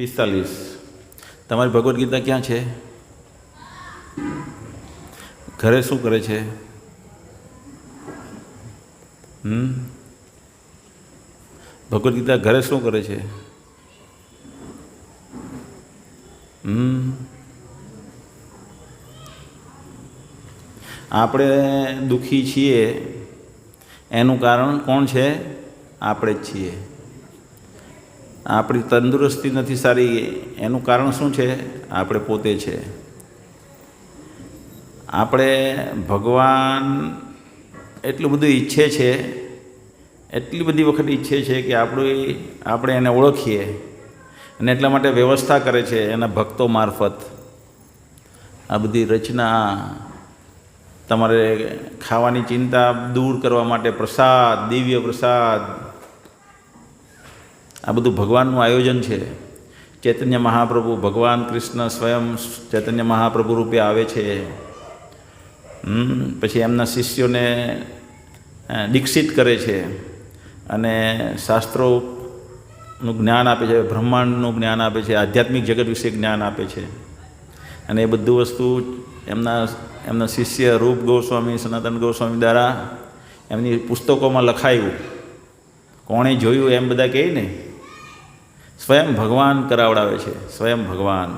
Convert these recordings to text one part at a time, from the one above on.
45. તમારી ભગવદ્ ગીતા ક્યાં છે? ઘરે શું કરે છે? ભગવદ્ ગીતા ઘરે શું કરે છે? આપણે દુઃખી છીએ એનું કારણ કોણ છે? આપણે જ છીએ. આપણી તંદુરસ્તી નથી સારી એનું કારણ શું છે? આપણે પોતે છે. આપણે ભગવાન એટલું બધું ઈચ્છે છે, એટલી બધી વખત ઈચ્છે છે કે આપણે એને ઓળખીએ અને એટલા માટે વ્યવસ્થા કરે છે એના ભક્તો મારફત. આ બધી રચના, તમારે ખાવાની ચિંતા દૂર કરવા માટે પ્રસાદ, દિવ્ય પ્રસાદ, આ બધું ભગવાનનું આયોજન છે. ચૈતન્ય મહાપ્રભુ, ભગવાન કૃષ્ણ સ્વયં ચૈતન્ય મહાપ્રભુ રૂપે આવે છે. પછી એમના શિષ્યોને દીક્ષિત કરે છે અને શાસ્ત્રોનું જ્ઞાન આપે છે, બ્રહ્માંડનું જ્ઞાન આપે છે, આધ્યાત્મિક જગત વિશે જ્ઞાન આપે છે. અને એ બધું વસ્તુ એમના શિષ્ય રૂપ ગોસ્વામી, સનાતન ગોસ્વામી દ્વારા એમની પુસ્તકોમાં લખાયું. કોણે જોયું એમ બધા કહે ને. સ્વયં ભગવાન કરાવડાવે છે, સ્વયં ભગવાન.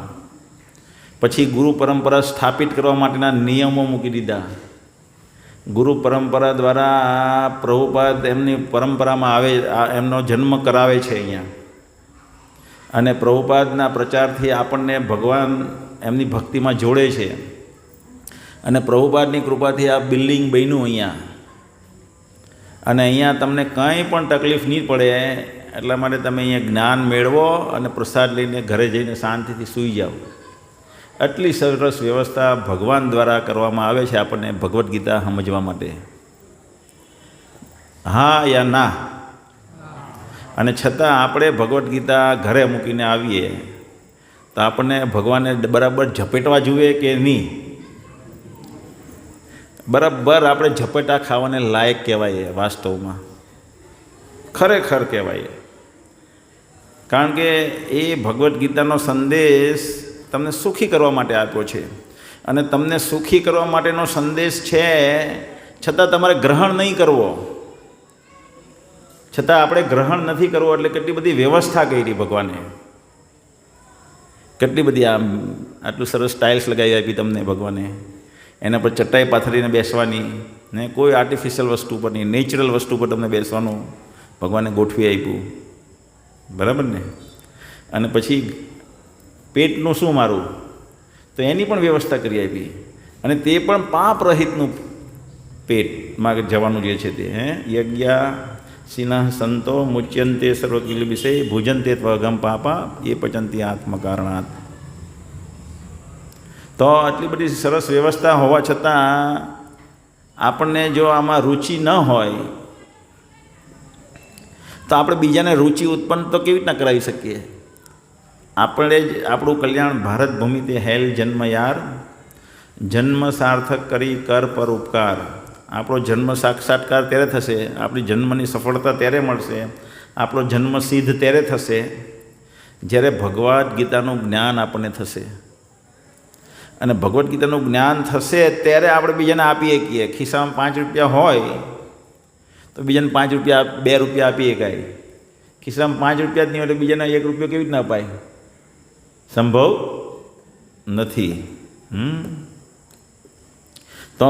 પછી ગુરુ પરંપરા સ્થાપિત કરવા માટેના નિયમો મૂકી દીધા. ગુરુ પરંપરા દ્વારા પ્રભુપાદ એમની પરંપરામાં આવે, એમનો જન્મ કરાવે છે અહીંયા. અને પ્રભુપાદના પ્રચારથી આપણને ભગવાન એમની ભક્તિમાં જોડે છે. અને પ્રભુપાદની કૃપાથી આ બિલ્ડિંગ બન્યું અહીંયા. અને અહીંયા તમને કંઈ પણ તકલીફ નહીં પડે, એટલા માટે તમે અહીંયા જ્ઞાન મેળવો અને પ્રસાદ લઈને ઘરે જઈને શાંતિથી સૂઈ જાઓ. આટલી સરસ વ્યવસ્થા ભગવાન દ્વારા કરવામાં આવે છે આપણને ભગવદ્ ગીતા સમજવા માટે. હા યા ના? અને છતાં આપણે ભગવદ્ ગીતા ઘરે મૂકીને આવીએ તો આપણને ભગવાનને બરાબર ઝપેટવા જોઈએ કે નહીં? બરાબર આપણે ઝપેટા ખાવાને લાયક કહેવાય. વાસ્તવમાં ખરેખર કહેવાય. કારણ કે એ ભગવદ્ ગીતાનો સંદેશ તમને સુખી કરવા માટે આપ્યો છે. અને તમને સુખી કરવા માટેનો સંદેશ છે, છતાં તમારે ગ્રહણ નહીં કરવો. છતાં આપણે ગ્રહણ નથી કરવો એટલે કેટલી બધી વ્યવસ્થા કરી ભગવાને. કેટલી બધી આટલું સરસ ટાઇલ્સ લગાવી આપી તમને ભગવાને. એના પર ચટાઈ પાથરીને બેસવાની ને, કોઈ આર્ટિફિશિયલ વસ્તુ પર નહીં, નેચરલ વસ્તુ પર તમને બેસવાનું ભગવાને ગોઠવી આપ્યું. બરાબર ને? અને પછી પેટનું શું મારું, તો એની પણ વ્યવસ્થા કરી આપી. અને તે પણ પાપ રહિતનું પેટમાં જવાનું જે છે તે યજ્ઞા સિંહ સંતો મુચ્યંતે સર્વકિલ વિષય ભુજંતે ત્વગમ પાપા એ પચંતી આત્મકારણાત. તો આટલી બધી સરસ વ્યવસ્થા હોવા છતાં આપણને જો આમાં રુચિ ન હોય તો આપણે બીજાને રુચિ ઉત્પન્ન તો કેવી રીતના કરાવી શકીએ? આપણે જ આપણું કલ્યાણ ભારત ભૂમિ તે હેલ જન્મ યાર, જન્મ સાર્થક કરી કર પર ઉપકાર. આપણો જન્મ સાક્ષાત્કાર ત્યારે થશે, આપણી જન્મની સફળતા ત્યારે મળશે, આપણો જન્મ સિદ્ધ ત્યારે થશે જ્યારે ભગવદ્ ગીતાનું જ્ઞાન આપણને થશે. અને ભગવદ્ ગીતાનું જ્ઞાન થશે ત્યારે આપણે બીજાને આપીએ કહીએ. ખિસ્સામાં 5 રૂપિયા હોય તો બીજાને 5 રૂપિયા 2 રૂપિયા આપીએ કાંઈ. ખિસ્સામાં 5 રૂપિયા જ નહીં હોય તો બીજાને 1 રૂપિયો કેવી રીતના અપાય? સંભવ નથી. તો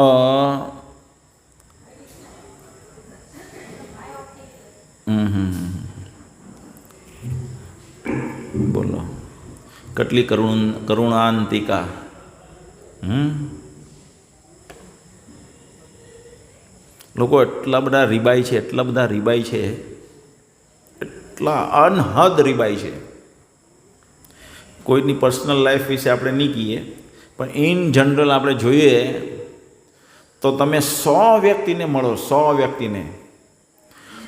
બોલો કેટલી કરુણાંતિકા. લોકો એટલા બધા રીબાઈ છે, એટલા બધા રીબાઈ છે, એટલા અનહદ રીબાઈ છે. કોઈની પર્સનલ લાઈફ વિશે આપણે નહીં કહીએ, પણ ઇન જનરલ આપણે જોઈએ તો તમે 100 વ્યક્તિને મળો, 100 વ્યક્તિને,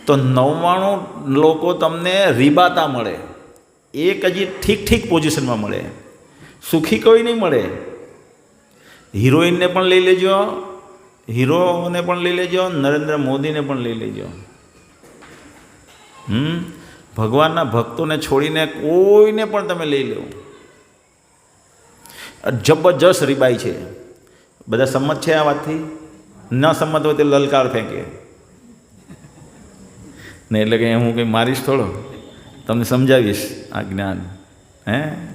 તો 99 લોકો તમને રીબાતા મળે. એક હજી ઠીક પોઝિશનમાં મળે, સુખી કોઈ નહીં મળે. હિરોઈનને પણ લઈ લેજો, હીરોને પણ લઈ લેજો, નરેન્દ્ર મોદીને પણ લઈ લેજો. ભગવાનના ભક્તોને છોડીને કોઈને પણ તમે લઈ લો, જબરજસ્ત રીબાઈ છે. બધા સંમત છે આ વાતથી? ન સંમત હોય તો લલકાર ફેંકે ને, એટલે કે હું કંઈ મારીશ થોડો, તમને સમજાવીશ આ જ્ઞાન.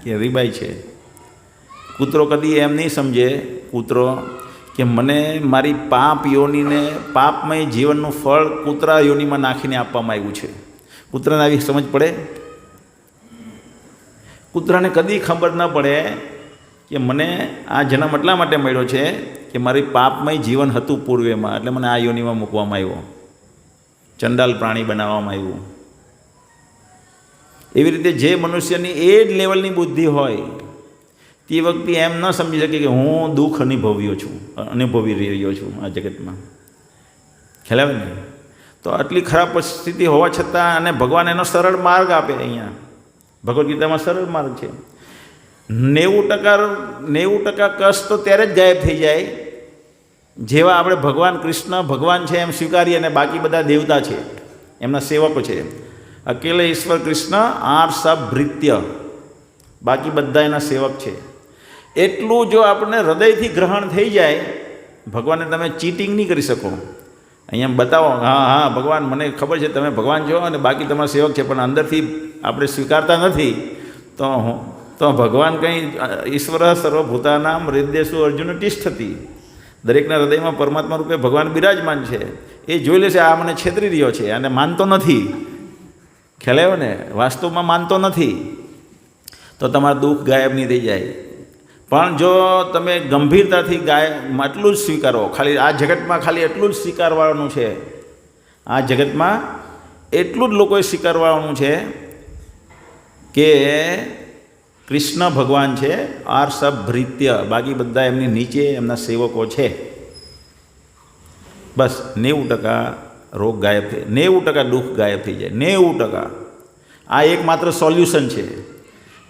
કે રીબાઈ છે. કૂતરો કદી એમ નહીં સમજે કૂતરો કે મને મારી પાપ યોનિને, પાપમય જીવનનું ફળ કૂતરા યોનિમાં નાખીને આપવામાં આવ્યું છે. કૂતરાને આવી સમજ પડે? કૂતરાને કદી ખબર ન પડે કે મને આ જન્મ એટલા માટે મળ્યો છે કે મારી પાપમય જીવન હતું પૂર્વેમાં, એટલે મને આ યોનિમાં મૂકવામાં આવ્યો, ચંડાલ પ્રાણી બનાવવામાં આવ્યું. એવી રીતે જે મનુષ્યની એ જ લેવલની બુદ્ધિ હોય તે વખતે એમ ન સમજી શકે કે હું દુઃખ અનુભવી રહ્યો છું આ જગતમાં. ખ્યાલ આવે ને? તો આટલી ખરાબ પરિસ્થિતિ હોવા છતાં અને ભગવાન એનો સરળ માર્ગ આપે. અહીંયા ભગવદ્ ગીતામાં સરળ માર્ગ છે. 90% કષ્ટ તો ત્યારે જ ગાયબ થઈ જાય જેવા આપણે ભગવાન કૃષ્ણ ભગવાન છે એમ સ્વીકારીએ, અને બાકી બધા દેવતા છે, એમના સેવકો છે. અકેલે ઈશ્વર કૃષ્ણ આર સબ ભૃત્ય, બાકી બધા એના સેવક છે. એટલું જો આપણને હૃદયથી ગ્રહણ થઈ જાય, ભગવાનને તમે ચીટિંગ નહીં કરી શકો. અહીંયા બતાવો, હા ભગવાન મને ખબર છે તમે ભગવાન છો અને બાકી તમારા સેવક છે, પણ અંદરથી આપણે સ્વીકારતા નથી, તો ભગવાન કંઈ ઈશ્વર સર્વભૂતાનામ હૃદયેષુ અર્જુન તિષ્ઠતિ, દરેકના હૃદયમાં પરમાત્મા રૂપે ભગવાન બિરાજમાન છે. એ જોઈ લેશે આ મને છેતરી રહ્યો છે અને માનતો નથી. ખ્યાલ આવ્યો ને? વાસ્તવમાં માનતો નથી, તો તમારું દુઃખ ગાયબ નહીં થઈ જાય. પણ જો તમે ગંભીરતાથી આટલું જ સ્વીકારો, ખાલી આ જગતમાં ખાલી એટલું જ સ્વીકારવાનું છે, આ જગતમાં એટલું જ લોકોએ સ્વીકારવાનું છે કે કૃષ્ણ ભગવાન છે, આર સબ ભૃત્ય, બાકી બધા એમની નીચે એમના સેવકો છે. બસ 90% રોગ ગાયબ થઈ, 90% દુઃખ ગાયબ થઈ જાય. 90%. આ એકમાત્ર સોલ્યુશન છે,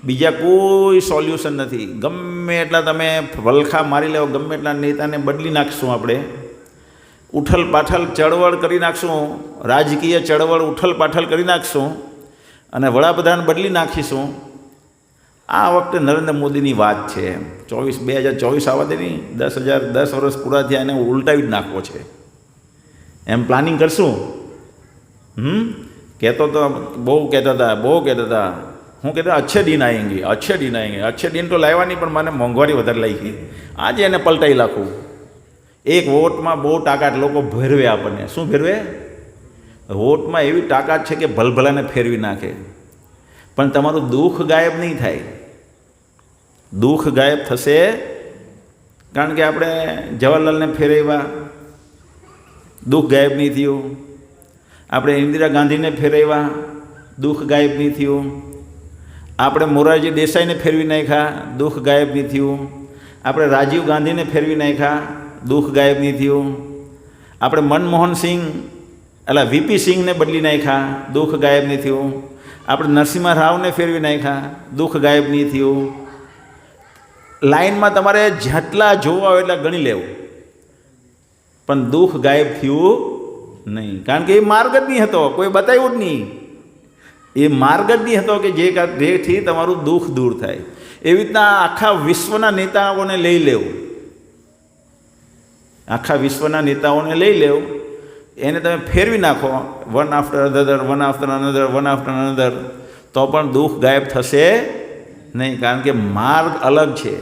બીજા કોઈ સોલ્યુશન નથી. ગમે એટલા તમે વલખા મારી લેવો, ગમે એટલા નેતાને બદલી નાખશું આપણે, ઉઠલ પાઠલ ચળવળ કરી નાખશું, રાજકીય ચળવળ ઉઠલ પાઠલ કરી નાખશું અને વડાપ્રધાન બદલી નાખીશું. આ વખતે નરેન્દ્ર મોદીની વાત છે. 2024 આવવા દે નહીં, 10 વર્ષ પૂરા થયા એને ઉલટાવી જ નાખવો છે એમ પ્લાનિંગ કરશું. કહેતો તો બહુ કહેતા હતા. હું કહેતા અચ્છે દિન આએંગે. અચ્છે દિન તો લાવ્યા નહીં, પણ મને મોંઘવારી વધારે લાગી. આજે એને પલટાઈ નાખું. એક વોટમાં બહુ તાકાત લોકો ભેરવે આપણને. શું ભેરવે? વોટમાં એવી તાકાત છે કે ભલભલાને ફેરવી નાખે. પણ તમારું દુઃખ ગાયબ નહીં થાય. દુઃખ ગાયબ થશે કારણ કે આપણે જવાહરલાલને ફેરવ્યા, દુઃખ ગાયબ નહીં થયું. આપણે ઇન્દિરા ગાંધીને ફેરવ્યા, દુઃખ ગાયબ નહીં થયું. આપણે મોરારજી દેસાઈને ફેરવી નાખ્યા, દુઃખ ગાયબ નહીં થયું. આપણે રાજીવ ગાંધીને ફેરવી નાખ્યા, દુઃખ ગાયબ નહીં થયું. આપણે મનમોહન સિંહ વીપી સિંહને બદલી નાખ્યા, દુઃખ ગાયબ નહીં થયું. આપણે નરસિંહ રાવને ફેરવી નાખ્યા, દુઃખ ગાયબ નહીં થયું. લાઈનમાં તમારે જેટલા જોવા હોય એટલા ગણી લેવું, પણ દુઃખ ગાયબ થયું નહીં. કારણ કે એ માર્ગ જ નહીં હતો, કોઈ બતાવ્યું જ નહીં. એ માર્ગ જ નહીં હતો કે જેથી તમારું દુઃખ દૂર થાય. એવી રીતના આખા વિશ્વના નેતાઓને લઈ લેવું, આખા વિશ્વના નેતાઓને લઈ લેવું, એને તમે ફેરવી નાખો વન આફ્ટર અનધર, તો પણ દુઃખ ગાયબ થશે નહીં. કારણ કે માર્ગ અલગ છે,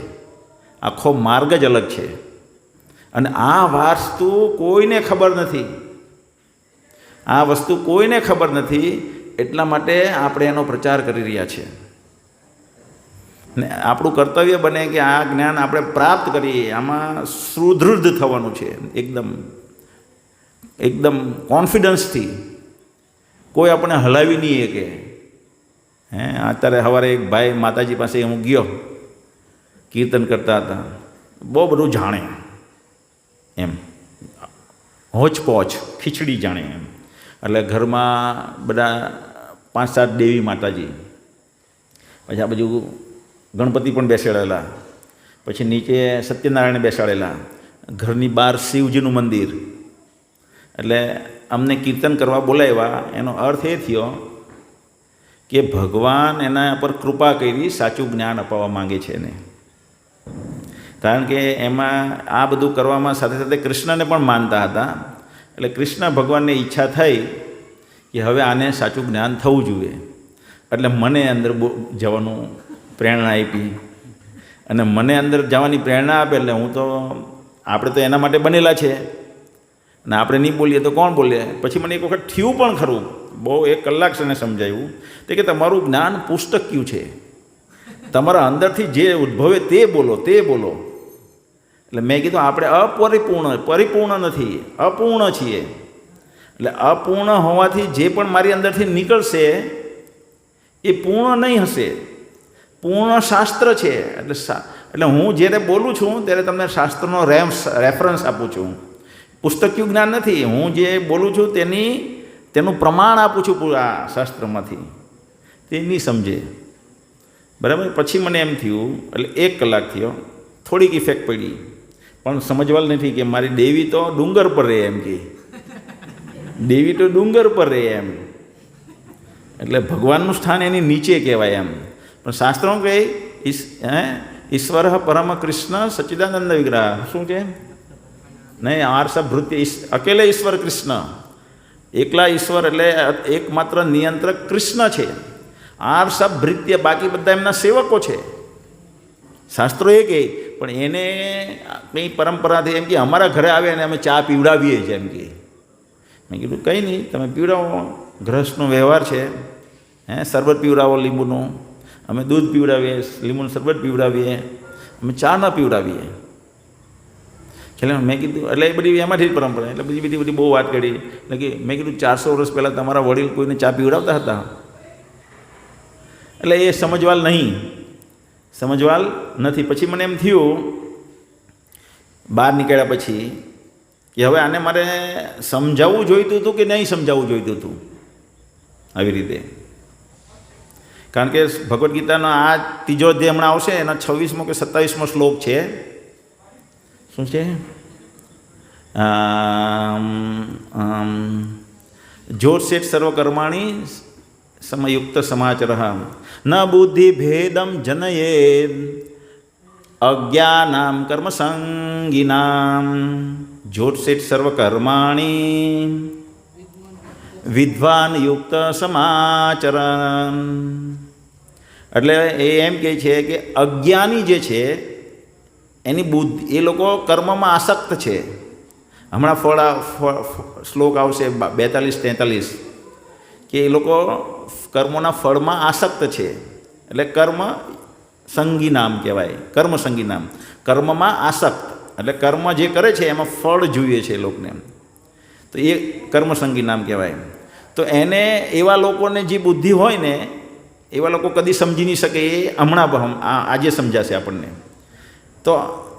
આખો માર્ગ જ અલગ છે. અને આ વસ્તુ કોઈને ખબર નથી, આ વસ્તુ કોઈને ખબર નથી. એટલા માટે આપણે એનો પ્રચાર કરી રહ્યા છીએ. ને આપણું કર્તવ્ય બને કે આ જ્ઞાન આપણે પ્રાપ્ત કરીએ. આમાં સુદૃઢ થવાનું છે, એકદમ કોન્ફિડન્સથી. કોઈ આપણે હલાવી નહીં કે અત્યારે સવારે એક ભાઈ માતાજી પાસે હું ગયો, કીર્તન કરતા હતા, બહુ બધું જાણે એમ, હોચપોચ ખીચડી જાણે એમ. એટલે ઘરમાં બધા 5-7 દેવી માતાજી, પછી આ બાજુ ગણપતિ પણ બેસાડેલા, પછી નીચે સત્યનારાયણ બેસાડેલા, ઘરની બહાર શિવજીનું મંદિર. એટલે અમને કીર્તન કરવા બોલાવ્યા. એનો અર્થ એ થયો કે ભગવાન એના પર કૃપા કરી સાચું જ્ઞાન અપાવવા માંગે છે એને. કારણ કે એમાં આ બધું કરવામાં સાથે સાથે કૃષ્ણને પણ માનતા હતા. એટલે કૃષ્ણ ભગવાનને ઈચ્છા થઈ કે હવે આને સાચું જ્ઞાન થવું જોઈએ. એટલે મને અંદર જવાનું પ્રેરણા આપી, અને મને અંદર જવાની પ્રેરણા આપે એટલે હું તો, આપણે તો એના માટે બનેલા છે, અને આપણે નહીં બોલીએ તો કોણ બોલે. પછી મને એક વખત થયું પણ ખરું, બહુ 1 કલાક છે ને સમજાયું તે કે તમારું જ્ઞાન પુસ્તક્યું છે, તમારા અંદરથી જે ઉદ્ભવે તે બોલો, તે બોલો. એટલે મેં કીધું આપણે પરિપૂર્ણ નથી, અપૂર્ણ છીએ. એટલે અપૂર્ણ હોવાથી જે પણ મારી અંદરથી નીકળશે એ પૂર્ણ નહીં હશે, પૂર્ણ શાસ્ત્ર છે. એટલે હું જ્યારે બોલું છું ત્યારે તમને શાસ્ત્રનો રેફરન્સ આપું છું, પુસ્તકિયું જ્ઞાન નથી. હું જે બોલું છું તેનું પ્રમાણ આપું છું આ શાસ્ત્રમાંથી. તે નહીં સમજે, બરાબર. પછી મને એમ થયું, એટલે 1 કલાક થયો, થોડીક ઇફેક્ટ પડી, પણ સમજવાલ નથી કે મારી દેવી તો ડુંગર પર રહે એમ, કે દેવી તો ડુંગર પર રહે એમ. એટલે ભગવાનનું સ્થાન એની નીચે કહેવાય એમ. પણ શાસ્ત્રો કહે ઈશ્વર પરમ કૃષ્ણ સચ્ચિદાનંદ વિગ્રહ. શું કે નહીં, આર્ષભૃત્ય અકેલે ઈશ્વર કૃષ્ણ, એકલા ઈશ્વર એટલે એકમાત્ર નિયંત્રક કૃષ્ણ છે. આર્ષભૃત્ય બાકી બધા એમના સેવકો છે. શાસ્ત્રો એ કહે, પણ એને કંઈ પરંપરાથી એમ કે અમારા ઘરે આવે અને અમે ચા પીવડાવીએ છીએ એમ કે. મેં કીધું કંઈ નહીં, તમે પીવડાવો, ગ્રહસ્થનો વ્યવહાર છે. શરબત પીવડાવો લીંબુનું, અમે દૂધ પીવડાવીએ, લીંબુનું શરબત પીવડાવીએ, અમે ચા ન પીવડાવીએ. એટલે મેં કીધું, એટલે એ બધી એમાંથી જ પરંપરા, એટલે બધી બહુ વાત કરી. એટલે કે મેં કીધું 400 વર્ષ પહેલાં તમારા વડીલ કોઈને ચા પીવડાવતા હતા? એટલે એ સમજવાલ નથી. પછી મને એમ થયું બહાર નીકળ્યા પછી કે હવે આને મારે સમજાવવું જોઈતું હતું કે નહીં સમજાવવું જોઈતું હતું આવી રીતે. કારણ કે ભગવદ્ ગીતાનો આ 3જો અધ્યાય હમણાં આવશે, એના 26મો કે 27મો શ્લોક છે. શું છે? જોરશેઠ સર્વકર્માણી સમયુક્ત સમાચર ન બુદ્ધિ ભેદમ જનયેદ અજ્ઞાનામ કર્મસંગીનામ. જોરશેઠ સર્વકર્માણી વિદ્વાન યુક્ત સમાચરણ. એટલે એ એમ કહે છે કે અજ્ઞાની જે છે એની બુદ્ધિ, એ લોકો કર્મમાં આસક્ત છે. હમણાં શ્લોક આવશે 42-43 કે એ લોકો કર્મોના ફળમાં આસક્ત છે. એટલે કર્મ સંગી નામ કહેવાય, કર્મ સંગી નામ. કર્મમાં આસક્ત એટલે કર્મ જે કરે છે એમાં ફળ જોઈએ છે એ લોકોને, તો એ કર્મ સંગી નામ કહેવાય. તો એને એવા લોકોને જે બુદ્ધિ હોય ને એવા લોકો કદી સમજી નહીં શકે. એ હમણાં આજે સમજાશે આપણને. તો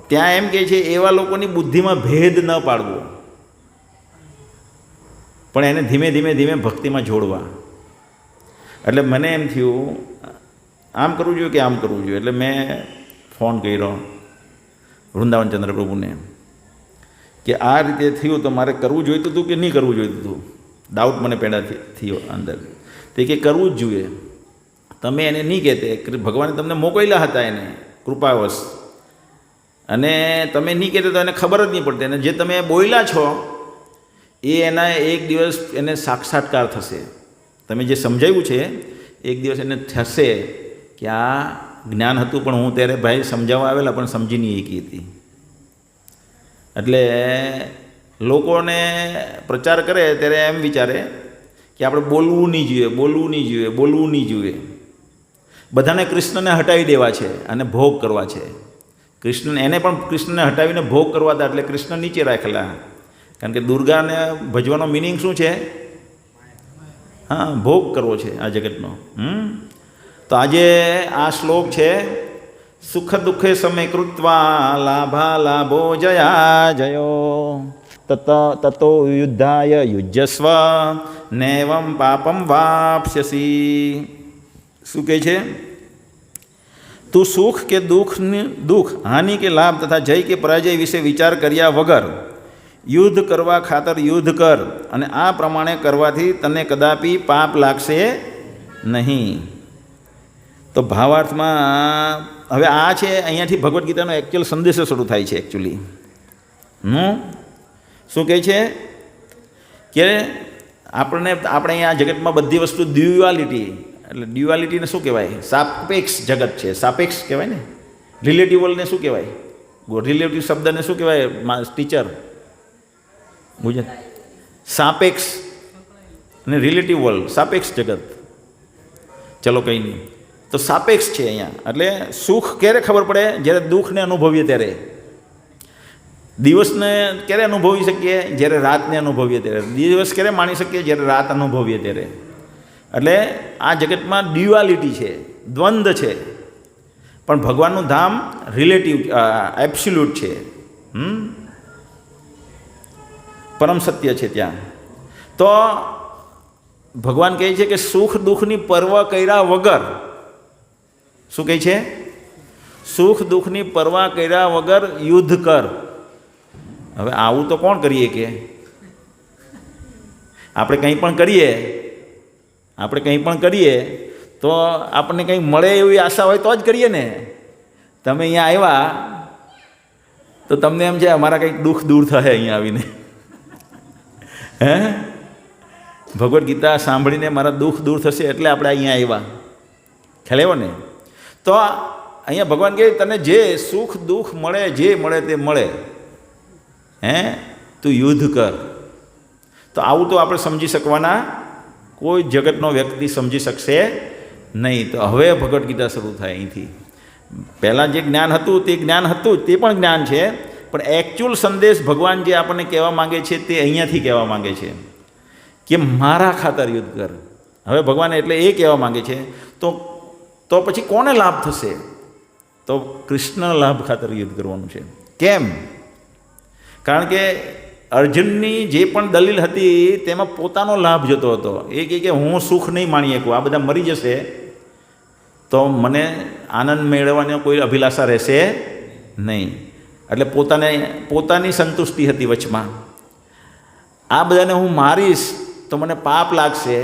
ત્યાં એમ કહે છે એવા લોકોની બુદ્ધિમાં ભેદ ન પાડવો, પણ એને ધીમે ધીમે ભક્તિમાં જોડવા. એટલે મને એમ થયું આમ કરવું જોઈએ કે આમ કરવું જોઈએ. એટલે મેં ફોન કર્યો વૃંદાવનચંદ્ર પ્રભુને કે આ રીતે થયું તો મારે કરવું જોઈતું હતું કે નહીં કરવું જોઈતું હતું. ડાઉટ મને પેદા થયો અંદર. તે કે કરવું જ જોઈએ. તમે એને નહીં કહેતે, ભગવાને તમને મોકલ્યા હતા એને કૃપાવશ, અને તમે નહીં કહેતા તો એને ખબર જ નહીં પડતી. અને જે તમે બોલ્યા છો એ એના એક દિવસ એને સાક્ષાત્કાર થશે. તમે જે સમજાવ્યું છે એક દિવસ એને થશે કે આ જ્ઞાન હતું, પણ હું ત્યારે ભાઈ સમજાવવા આવેલા પણ સમજી નહીં એકી હતી. એટલે લોકોને પ્રચાર કરે ત્યારે એમ વિચારે કે આપણે બોલવું નહીં જોઈએ. બધાને કૃષ્ણને હટાવી દેવા છે અને ભોગ કરવા છે. એને પણ કૃષ્ણને હટાવીને ભોગ કરવા હતા, એટલે કૃષ્ણ નીચે રાખેલા. કારણ કે દુર્ગાને ભજવાનો મિનિંગ શું છે? ભોગ કરવો છે આ જગતનો. તો આજે આ શ્લોક છે સુખ દુઃખે સમય કૃત્વા લાભા લાભો જયા જયો તતો યુદ્ધાય યુજ્યસ્વ નૈવમ પાપમ વાપ્સ્યસી. શું કહે છે? તું સુખ કે દુઃખ, હાનિ કે લાભ તથા જય કે પરાજય વિશે વિચાર કર્યા વગર યુદ્ધ કરવા ખાતર યુદ્ધ કર, અને આ પ્રમાણે કરવાથી તને કદાપી પાપ લાગશે નહીં. તો ભાવાર્થમાં હવે આ છે, અહીંયાથી ભગવદ્ ગીતાનો એકચ્યુઅલ સંદેશો શરૂ થાય છે. એકચ્યુઅલી શું કહે છે કે આપણે અહીંયા જગતમાં બધી વસ્તુ ડ્યુઆલિટી, એટલે ડ્યુઆલિટીને શું કહેવાય? સાપેક્ષ જગત છે. સાપેક્ષ કહેવાય ને. રિલેટિવલને શું કહેવાય? રિલેટિવ શબ્દને શું કહેવાય ટીચર? ગુજરાત સાપેક્ષ અને રિલેટિવ વર્લ્ડ, સાપેક્ષ જગત. ચલો કંઈ નહીં. તો સાપેક્ષ છે અહીંયા. એટલે સુખ ક્યારે ખબર પડે? જ્યારે દુઃખને અનુભવીએ ત્યારે. દિવસને ક્યારે અનુભવી શકીએ? જ્યારે રાતને અનુભવીએ ત્યારે. દિવસ ક્યારે માણી શકીએ? જ્યારે રાત અનુભવીએ ત્યારે. એટલે આ જગતમાં ડ્યુઆલિટી છે, દ્વંદ્વ છે. પણ ભગવાનનું ધામ રિલેટિવ એબ્સોલ્યુટ છે, પરમ સત્ય છે ત્યાં. તો ભગવાન કહે છે કે સુખ દુઃખની પરવા કર્યા વગર, શું કહે છે? સુખ દુઃખની પરવા કર્યા વગર યુદ્ધ કર. હવે આવું તો કોણ કરીએ? કે આપણે કંઈ પણ કરીએ તો આપણને કંઈ મળે એવી આશા હોય તો જ કરીએ ને. તમે અહીંયા આવ્યા તો તમને એમ છે અમારા કંઈક દુઃખ દૂર થશે અહીંયા આવીને. હે, ભગવદ્ ગીતા સાંભળીને મારા દુઃખ દૂર થશે એટલે આપણે અહીંયા આવ્યા. ખ્યાલ આવ્યો ને? તો અહીંયા ભગવાન કહે તને જે સુખ દુઃખ મળે, જે મળે તે મળે, તું યુદ્ધ કર. તો આવું તો આપણે સમજી શકવાના કોઈ જગતનો વ્યક્તિ સમજી શકશે નહીં. તો હવે ભગવદ્ ગીતા શરૂ થાય અહીંથી. પહેલાં જે જ્ઞાન હતું તે જ્ઞાન હતું, તે પણ જ્ઞાન છે, પણ એકચ્યુઅલ સંદેશ ભગવાન જે આપણને કહેવા માંગે છે તે અહીંયાથી કહેવા માંગે છે કે મારા ખાતર યુદ્ધ કર. હવે ભગવાન એટલે એ કહેવા માંગે છે. તો પછી કોને લાભ થશે? તો કૃષ્ણ લાભ ખાતર યુદ્ધ કરવાનું છે. કેમ? કારણ કે અર્જુનની જે પણ દલીલ હતી તેમાં પોતાનો લાભ જતો હતો. એ કહે કે હું સુખ નહીં માણી શકું, આ બધા મરી જશે તો મને આનંદ મેળવવાની કોઈ અભિલાષા રહેશે નહીં. એટલે પોતાની સંતુષ્ટિ હતી વચમાં. આ બધાને હું મારીશ તો મને પાપ લાગશે,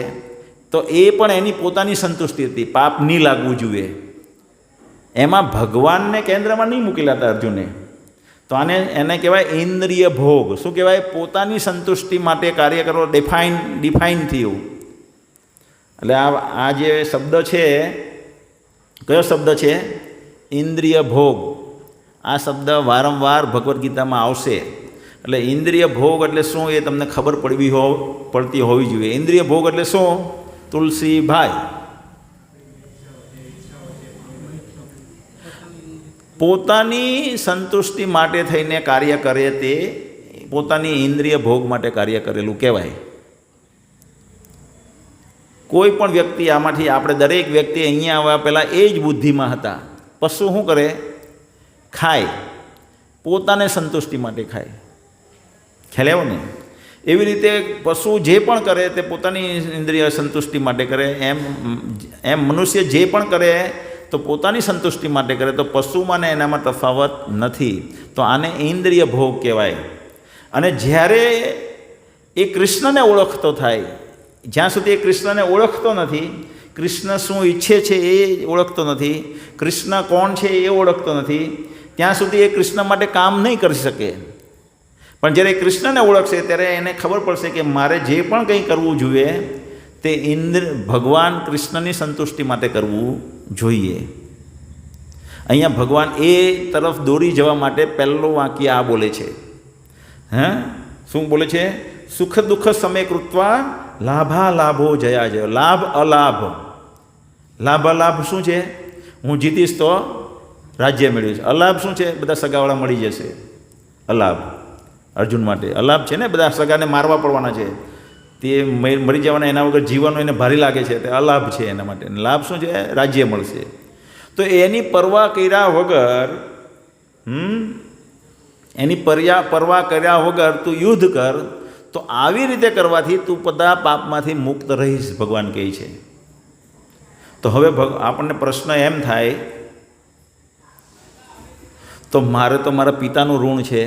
તો એ પણ એની પોતાની સંતુષ્ટિ હતી, પાપ નહીં લાગવું જોઈએ. એમાં ભગવાનને કેન્દ્રમાં નહીં મૂકેલા હતા અર્જુને. તો એને કહેવાય ઇન્દ્રિય ભોગ. શું કહેવાય? પોતાની સંતુષ્ટિ માટે કાર્ય કરવો. ડિફાઇન થયું. એટલે આ જે શબ્દ છે, કયો શબ્દ છે? ઇન્દ્રિય ભોગ. આ શબ્દ વારંવાર ભગવદ્ ગીતામાં આવશે. એટલે ઇન્દ્રિય ભોગ એટલે શું એ તમને ખબર પડતી હોવી જોઈએ. ઇન્દ્રિય ભોગ એટલે શું? તુલસીભાઈ, પોતાની સંતુષ્ટિ માટે થઈને કાર્ય કરે તે પોતાની ઇન્દ્રિય ભોગ માટે કાર્ય કરેલું કહેવાય. કોઈ પણ વ્યક્તિ આમાંથી, આપણે દરેક વ્યક્તિ અહીંયા આવ્યા પહેલાં એ જ બુદ્ધિમાં હતા. પશુ શું કરે? ખાય, પોતાને સંતુષ્ટિ માટે ખાય. ખ્યાલ આવ્યો ને? એવી રીતે પશુ જે પણ કરે તે પોતાની ઇન્દ્રિય સંતુષ્ટિ માટે કરે. એમ મનુષ્ય જે પણ કરે તો પોતાની સંતુષ્ટિ માટે કરે. તો પશુમાં ને એનામાં તફાવત નથી. તો આને ઇન્દ્રિય ભોગ કહેવાય. અને જ્યારે એ કૃષ્ણને ઓળખતો થાય, જ્યાં સુધી એ કૃષ્ણને ઓળખતો નથી, કૃષ્ણ શું ઈચ્છે છે એ ઓળખતો નથી, કૃષ્ણ કોણ છે એ ઓળખતો નથી, ત્યાં સુધી એ કૃષ્ણ માટે કામ નહીં કરી શકે. પણ જ્યારે કૃષ્ણને ઓળખશે ત્યારે એને ખબર પડશે કે મારે જે પણ કંઈ કરવું જોઈએ તે ભગવાન કૃષ્ણની સંતુષ્ટિ માટે કરવું જોઈએ. અહીંયા ભગવાન એ તરફ દોરી જવા માટે પહેલું વાક્ય આ બોલે છે. શું બોલે છે? સુખ દુઃખ સમય કૃત્વા લાભા લાભો જયા જય. લાભ અલાભ. લાભ અલાભ શું છે? હું જીતીશ તો રાજ્ય મેળવીશ. અલાભ શું છે? બધા સગાવાળા મળી જશે. અલાભ અર્જુન માટે અલાભ છે ને, બધા સગાને મારવા પડવાના છે, તે મરી જવાના, એના વગર જીવવાનું એને ભારી લાગે છે, તે અલાભ છે એના માટે. લાભ શું છે? રાજ્ય મળશે. તો એની પરવા કર્યા વગર પરવા કર્યા વગર તું યુદ્ધ કર. તો આવી રીતે કરવાથી તું બધા પાપમાંથી મુક્ત રહીશ, ભગવાન કહે છે. તો હવે આપણને પ્રશ્ન એમ થાય, તો મારે તો મારા પિતાનું ઋણ છે,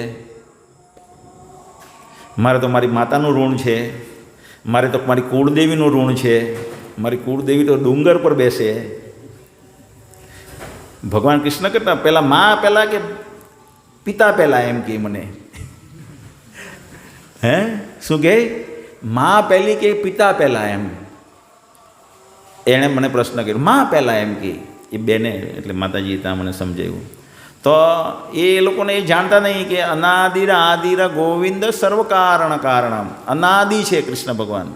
મારે તો મારી માતાનું ઋણ છે, મારે તો મારી કુળદેવીનું ઋણ છે, મારી કુળદેવી તો ડુંગર પર બેસે. ભગવાન કૃષ્ણ કરતા પહેલાં મા પહેલાં કે પિતા પહેલાં એમ કે મને? હે શું કહે? મા પહેલી કે પિતા પહેલાં એમ? એણે મને પ્રશ્ન કર્યો. મા પહેલાં એમ કે એ બેને, એટલે માતાજીએ ત્યાં મને સમજાવ્યું. તો એ લોકોને એ જાણતા નહીં કે અનાદિર આદિર ગોવિંદ સર્વ કારણ કારણમ. અનાદિ છે કૃષ્ણ ભગવાન,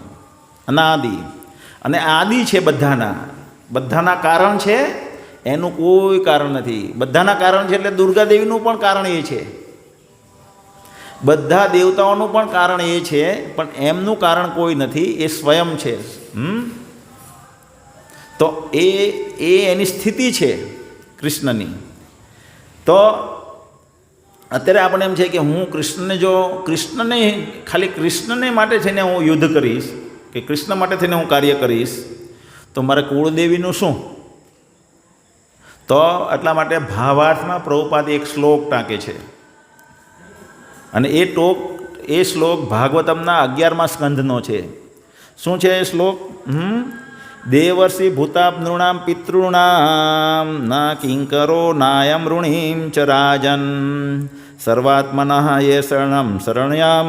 અનાદિ, અને આદિ છે બધાના કારણ છે. એનું કોઈ કારણ નથી. બધાના કારણ છે એટલે દુર્ગા દેવીનું પણ કારણ એ છે, બધા દેવતાઓનું પણ કારણ એ છે, પણ એમનું કારણ કોઈ નથી, એ સ્વયં છે. તો એ એની સ્થિતિ છે કૃષ્ણની. તો અત્યારે આપણે એમ છે કે હું કૃષ્ણને ખાલી કૃષ્ણને માટે થઈને હું યુદ્ધ કરીશ, કે કૃષ્ણ માટે થઈને હું કાર્ય કરીશ, તો મારે કુળદેવીનું શું? તો એટલા માટે ભાવાર્થમાં પ્રભુપાદ એક શ્લોક ટાંકે છે, અને એ શ્લોક ભાગવતમના 11મા સ્કંધનો છે. શું છે એ શ્લોક? દેવર્ષિ ભૂતાપનૃણામ પિતॄણામ ના કિંકરો નાયમ ઋણીમ ચ રાજન સર્વાત્મનઃ યે શરણ્યામ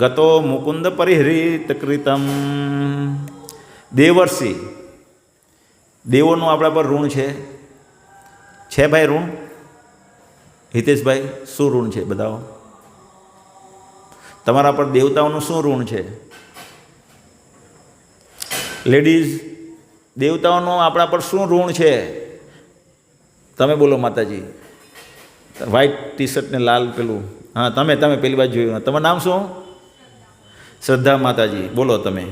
ગતો મુકુંદ પરિહૃત કૃતમ. દેવર્ષિ, દેવોનું આપણા પર ઋણ છે ભાઈ ઋણ? હિતેશભાઈ, શું ઋણ છે? બતાવો. તમારા પર દેવતાઓનું શું ઋણ છે? લેડીઝ, દેવતાઓનું આપણા પર શું ઋણ છે? તમે બોલો માતાજી. વ્હાઈટ ટી શર્ટ ને લાલ પેલું, હા તમે પેલી બાજુ જોયું. તમારું નામ શું? શ્રદ્ધા માતાજી, બોલો તમે.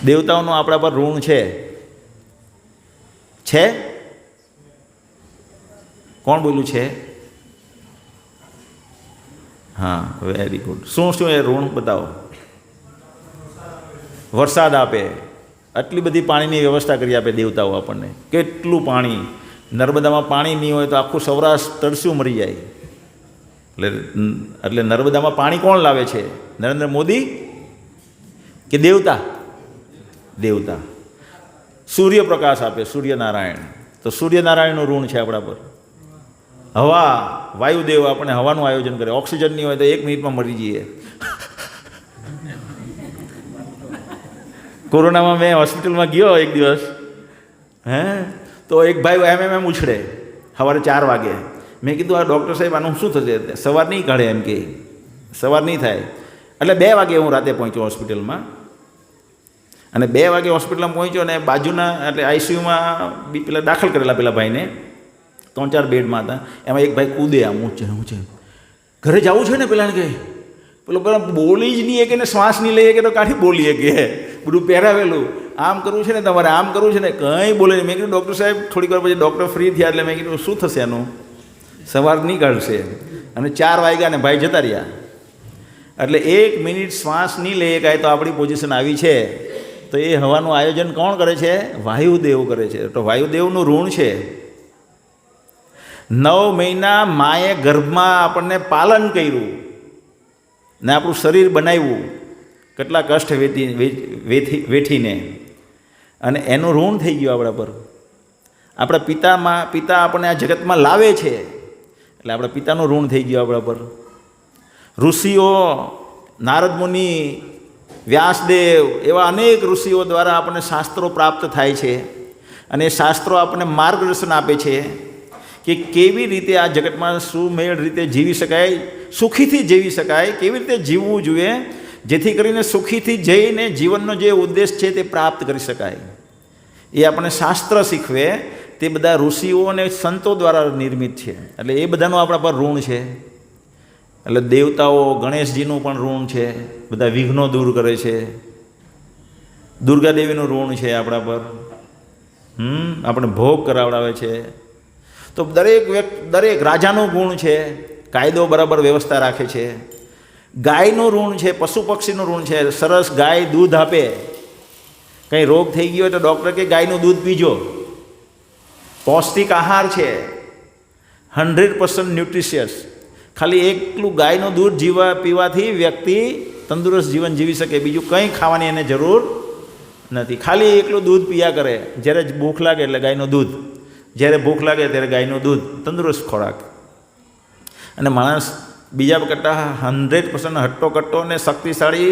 દેવતાઓનું આપણા પર ઋણ છે? કોણ બોલ્યું છે? હા, વેરી ગુડ. શું એ ઋણ બતાવો. વરસાદ આપે, આટલી બધી પાણીની વ્યવસ્થા કરી આપે દેવતાઓ આપણને. કેટલું પાણી! નર્મદામાં પાણી નહીં હોય તો આખું સૌરાષ્ટ્ર તરસ્યું મરી જાય. એટલે નર્મદામાં પાણી કોણ લાવે છે? નરેન્દ્ર મોદી કે દેવતા? દેવતા. સૂર્યપ્રકાશ આપે સૂર્યનારાયણ, તો સૂર્યનારાયણનું ઋણ છે આપણા પર. હવા, વાયુદેવ આપણે હવાનું આયોજન કરે. ઓક્સિજન નહીં હોય તો 1 મિનિટમાં મરી જઈએ. કોરોનામાં મેં હોસ્પિટલમાં ગયો એક દિવસ, તો એક ભાઈ એમ ઉછળે સવારે 4 વાગે. મેં કીધું આ ડૉક્ટર સાહેબ આનું શું થશે? સવાર નહીં કાઢે એમ કે. સવાર નહીં થાય. એટલે 2 વાગે હું રાતે પહોંચ્યો હોસ્પિટલમાં, અને 2 વાગે હોસ્પિટલમાં પહોંચ્યો, અને બાજુના એટલે આઈસીયુમાં પેલા દાખલ કરેલા પેલા ભાઈને 3-4 બેડમાં હતા. એમાં એક ભાઈ કૂદે આમ ઊંચે. ઘરે જવું છે ને પેલાને કહે. પેલો બોલી જ નહીં કે શ્વાસ નહીં લઈએ કે તો કાઢી બોલીએ કે બધું પહેરાવેલું. આમ કરવું છે ને તમારે, આમ કરવું છે ને, કંઈ બોલે નહીં. મેં કીધું ડૉક્ટર સાહેબ, થોડીક વાર પછી ડૉક્ટર ફ્રી થયા એટલે મેં કીધું શું થશે આનું? સવાર નહીં કાઢશે. અને 4 વાગ્યા ને ભાઈ જતા રહ્યા. એટલે 1 મિનિટ શ્વાસ નહીં લઈએ કાંઈ તો આપણી પોઝિશન આવી છે. તો એ હવાનું આયોજન કોણ કરે છે? વાયુદેવ કરે છે. તો વાયુદેવનું ઋણ છે. 9 મહિના માએ ગર્ભમાં આપણને પાલન કર્યું ને આપણું શરીર બનાવ્યું, કેટલા કષ્ટ વેઠીને, અને એનું ઋણ થઈ ગયું આપણા પર. આપણા પિતા આપણને આ જગતમાં લાવે છે, એટલે આપણા પિતાનું ઋણ થઈ ગયું આપણા પર. ઋષિઓ, નારદ મુનિ, વ્યાસદેવ, એવા અનેક ઋષિઓ દ્વારા આપણને શાસ્ત્રો પ્રાપ્ત થાય છે, અને એ શાસ્ત્રો આપણને માર્ગદર્શન આપે છે કે કેવી રીતે આ જગતમાં સુમેળ રીતે જીવી શકાય, સુખીથી જીવી શકાય, કેવી રીતે જીવવું જોઈએ, જેથી કરીને સુખીથી જઈને જીવનનો જે ઉદ્દેશ છે તે પ્રાપ્ત કરી શકાય. એ આપણને શાસ્ત્ર શીખવે. તે બધા ઋષિઓ અને સંતો દ્વારા નિર્મિત છે. એટલે એ બધાનું આપણા પર ઋણ છે. એટલે દેવતાઓ, ગણેશજીનું પણ ઋણ છે, બધા વિઘ્નો દૂર કરે છે. દુર્ગાદેવીનું ઋણ છે આપણા પર, આપણે ભોગ કરાવડાવે છે. તો દરેક રાજાનું ગુણ છે, કાયદો બરાબર વ્યવસ્થા રાખે છે. ગાયનું ઋણ છે, પશુ પક્ષીનું ઋણ છે. સરસ ગાય દૂધ આપે. કંઈ રોગ થઈ ગયો તો ડૉક્ટર કે ગાયનું દૂધ પીજો. પૌષ્ટિક આહાર છે, 100% ન્યુટ્રિશિયસ. ખાલી એકલું ગાયનું દૂધ પીવાથી વ્યક્તિ તંદુરસ્ત જીવન જીવી શકે. બીજું કંઈ ખાવાની એને જરૂર નથી. ખાલી એકલું દૂધ પીયા કરે. જ્યારે ભૂખ લાગે એટલે ગાયનું દૂધ, જ્યારે ભૂખ લાગે ત્યારે ગાયનું દૂધ, તંદુરસ્ત ખોરાક. અને માણસ બીજા કરતાં 100% હટ્ટો અને શક્તિશાળી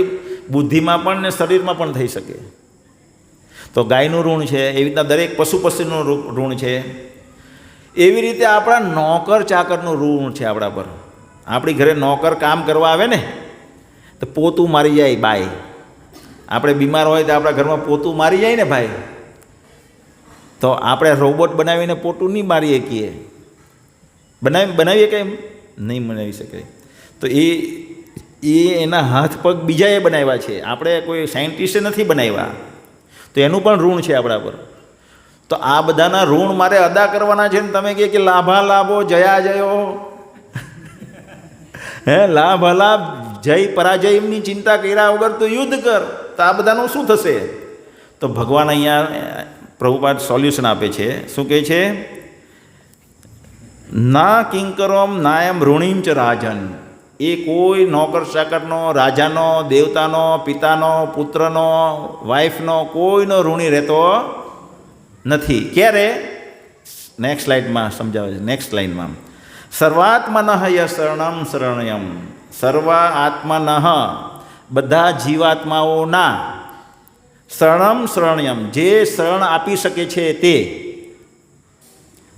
બુદ્ધિમાં પણ ને શરીરમાં પણ થઈ શકે. તો ગાયનું ઋણ છે, એવી રીતના દરેક પશુ પક્ષીનું ઋણ છે. એવી રીતે આપણા નોકર ચાકરનું ઋણ છે આપણા પર. આપણી ઘરે નોકર કામ કરવા આવે ને તો પોતું મારી જાય બાય. આપણે બીમાર હોય તો આપણા ઘરમાં પોતું મારી જાય ને ભાઈ, તો આપણે રોબોટ બનાવીને પોતું નહીં મારી શકીએ. બનાવીએ કે એમ નહીં બનાવી શકે. તો એના હાથ પગ બીજાએ બનાવ્યા છે, આપણે કોઈ સાયન્ટિસ્ટે નથી બનાવ્યા. તો એનું પણ ઋણ છે આપણા પર. તો આ બધાના ઋણ મારે અદા કરવાના છે ને તમે કહે કે લાભા લાભો જયા જયો, હે લાભ અલાભ જય પરાજય એમની ચિંતા કર્યા વગર તો યુદ્ધ કર. તો આ બધાનું શું થશે? તો ભગવાન અહીંયા પ્રભુપાદ સોલ્યુશન આપે છે. શું કહે છે? ના કિંકરોમ નાયમ ઋણીમ ચ રાજન. એ કોઈ નોકર ચાકરનો, રાજાનો, દેવતાનો, પિતાનો, પુત્રનો, વાઈફનો કોઈનો ઋણી રહેતો નથી. ક્યારે? નેક્સ્ટ સ્લાઇડમાં સમજાવે છે. નેક્સ્ટ લાઇનમાં સર્વાત્મનઃ ય શરણમ શરણ્યમ. સર્વ આત્મનઃ બધા જીવાત્માઓના, શરણમ શરણ્યમ જે શરણ આપી શકે છે તે,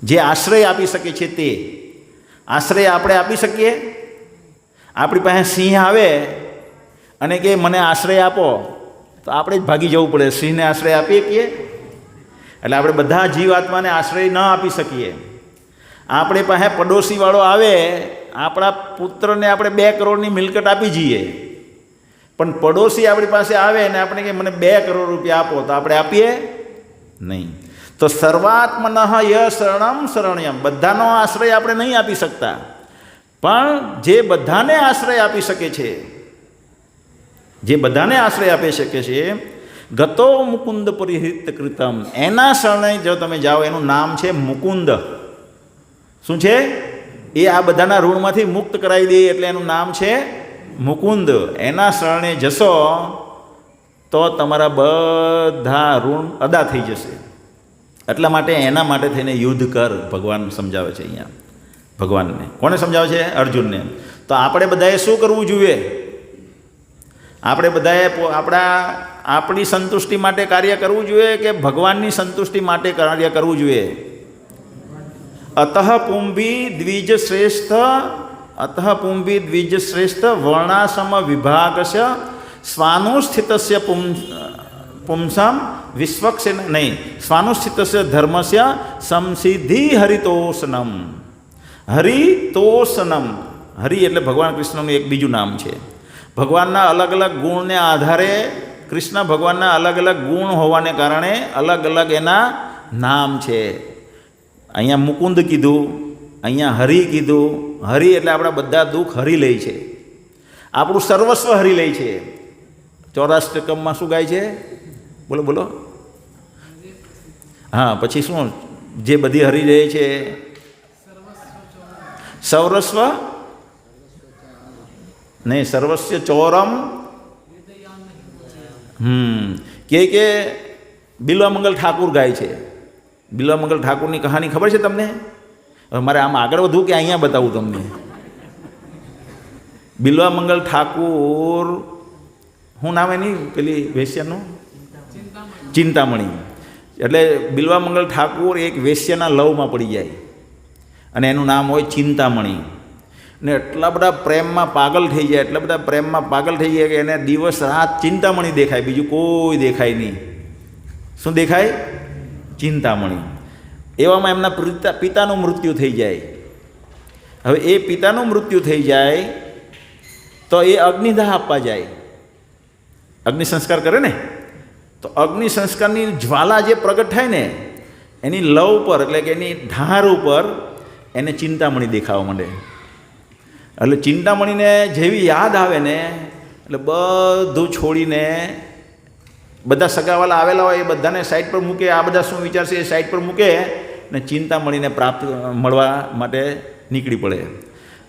જે આશ્રય આપી શકે છે તે. આશ્રય આપણે આપી શકીએ? આપણી પાસે સિંહ આવે અને કે મને આશ્રય આપો, તો આપણે જ ભાગી જવું પડે. સિંહને આશ્રય આપીએ શકીએ? એટલે આપણે બધા જીવાત્માને આશ્રય ન આપી શકીએ. આપણે પાસે પડોશીવાળો આવે, આપણા પુત્રને આપણે 2 કરોડની મિલકત આપી જઈએ, પણ પડોશી આપણી પાસે આવે ને આપણે કે મને 2 કરોડ રૂપિયા આપો, તો આપણે આપીએ નહીં. તો સર્વાત્મનઃ ય શરણમ શરણ્યમ. બધાનો આશ્રય આપણે નહીં આપી શકતા, પણ જે બધાને આશ્રય આપી શકે છે, જે બધાને આશ્રય આપી શકે છે, ગતો મુકુંદ પરિહૃત કૃતમ. એના શરણે જો તમે જાઓ, એનું નામ છે મુકુંદ. શું છે? એ આ બધાના ઋણમાંથી મુક્ત કરાવી દે એટલે એનું નામ છે મુકુંદ. એના શરણે જશો તો તમારા બધા ઋણ અદા થઈ જશે. એટલા માટે એના માટે થઈને યુદ્ધ કર, ભગવાન સમજાવે છે અહીંયા. ભગવાનને કોને સમજાવે છે? અર્જુનને. તો આપણે બધાએ શું કરવું જોઈએ? આપણે બધાએ આપણી સંતુષ્ટિ માટે કાર્ય કરવું જોઈએ કે ભગવાનની સંતુષ્ટિ માટે કાર્ય કરવું જોઈએ? અતઃ પુંભી દ્વિજ શ્રેષ્ઠ વર્ણાશ્રમ વિભાગસ્ય સ્વાનુષ્ઠિતસ્ય પુંસામ વિશ્વક્ષેન નહીં સ્વાનુષ્ઠિતસ્ય ધર્મસ્ય સંસિદ્ધિ હરિતોષનમ. હરિતોષનમ. હરિ એટલે ભગવાન કૃષ્ણનું એક બીજું નામ છે. ભગવાનના અલગ અલગ ગુણને આધારે, કૃષ્ણ ભગવાનના અલગ અલગ ગુણ હોવાને કારણે અલગ અલગ એના નામ છે. અહીંયા મુકુંદ કીધું, અહીંયા હરિ કીધું. હરિ એટલે આપણા બધા દુઃખ હરી લે છે, આપણું સર્વસ્વ હરી લે છે. 84 શું ગાય છે? બોલો બોલો. હા, પછી શું? જે બધી હરી લે છે, સર્વસ્વ નહીં, સર્વસ્વ ચોરમ. કે બિલ્વામંગલ ઠાકુર ગાય છે. બિલ્વામંગલ ઠાકુરની કહાની ખબર છે તમને? હવે મારે આમ આગળ વધવું કે અહીંયા બતાવું તમને? બિલ્વામંગલ ઠાકુર, શું નામ એની પેલી વેશ્યાનું? ચિંતામણી. એટલે બિલ્વામંગલ ઠાકુર એક વેશ્યાના લવમાં પડી જાય અને એનું નામ હોય ચિંતામણી. ને એટલા બધા પ્રેમમાં પાગલ થઈ જાય, એટલા બધા પ્રેમમાં પાગલ થઈ જાય કે એને દિવસ રાત ચિંતામણી દેખાય, બીજું કોઈ દેખાય નહીં. શું દેખાય? ચિંતામણી. એવામાં એમના પિતાનું મૃત્યુ થઈ જાય. હવે એ પિતાનું મૃત્યુ થઈ જાય તો એ અગ્નિદાહ આપવા જાય, અગ્નિ સંસ્કાર કરે ને. તો અગ્નિ સંસ્કારની જ્વાલા જે પ્રગટ થાય ને, એની લવ પર એટલે કે એની ધાર ઉપર એને ચિંતામણી દેખાવા માંડે. એટલે ચિંતામણીને જેવી યાદ આવે ને એટલે બધું છોડીને, બધા સગાવાલા આવેલા હોય એ બધાને સાઈડ પર મૂકે, આ બધા શું વિચારશે એ સાઈડ પર મૂકે ને ચિંતામણીને મળવા માટે નીકળી પડે.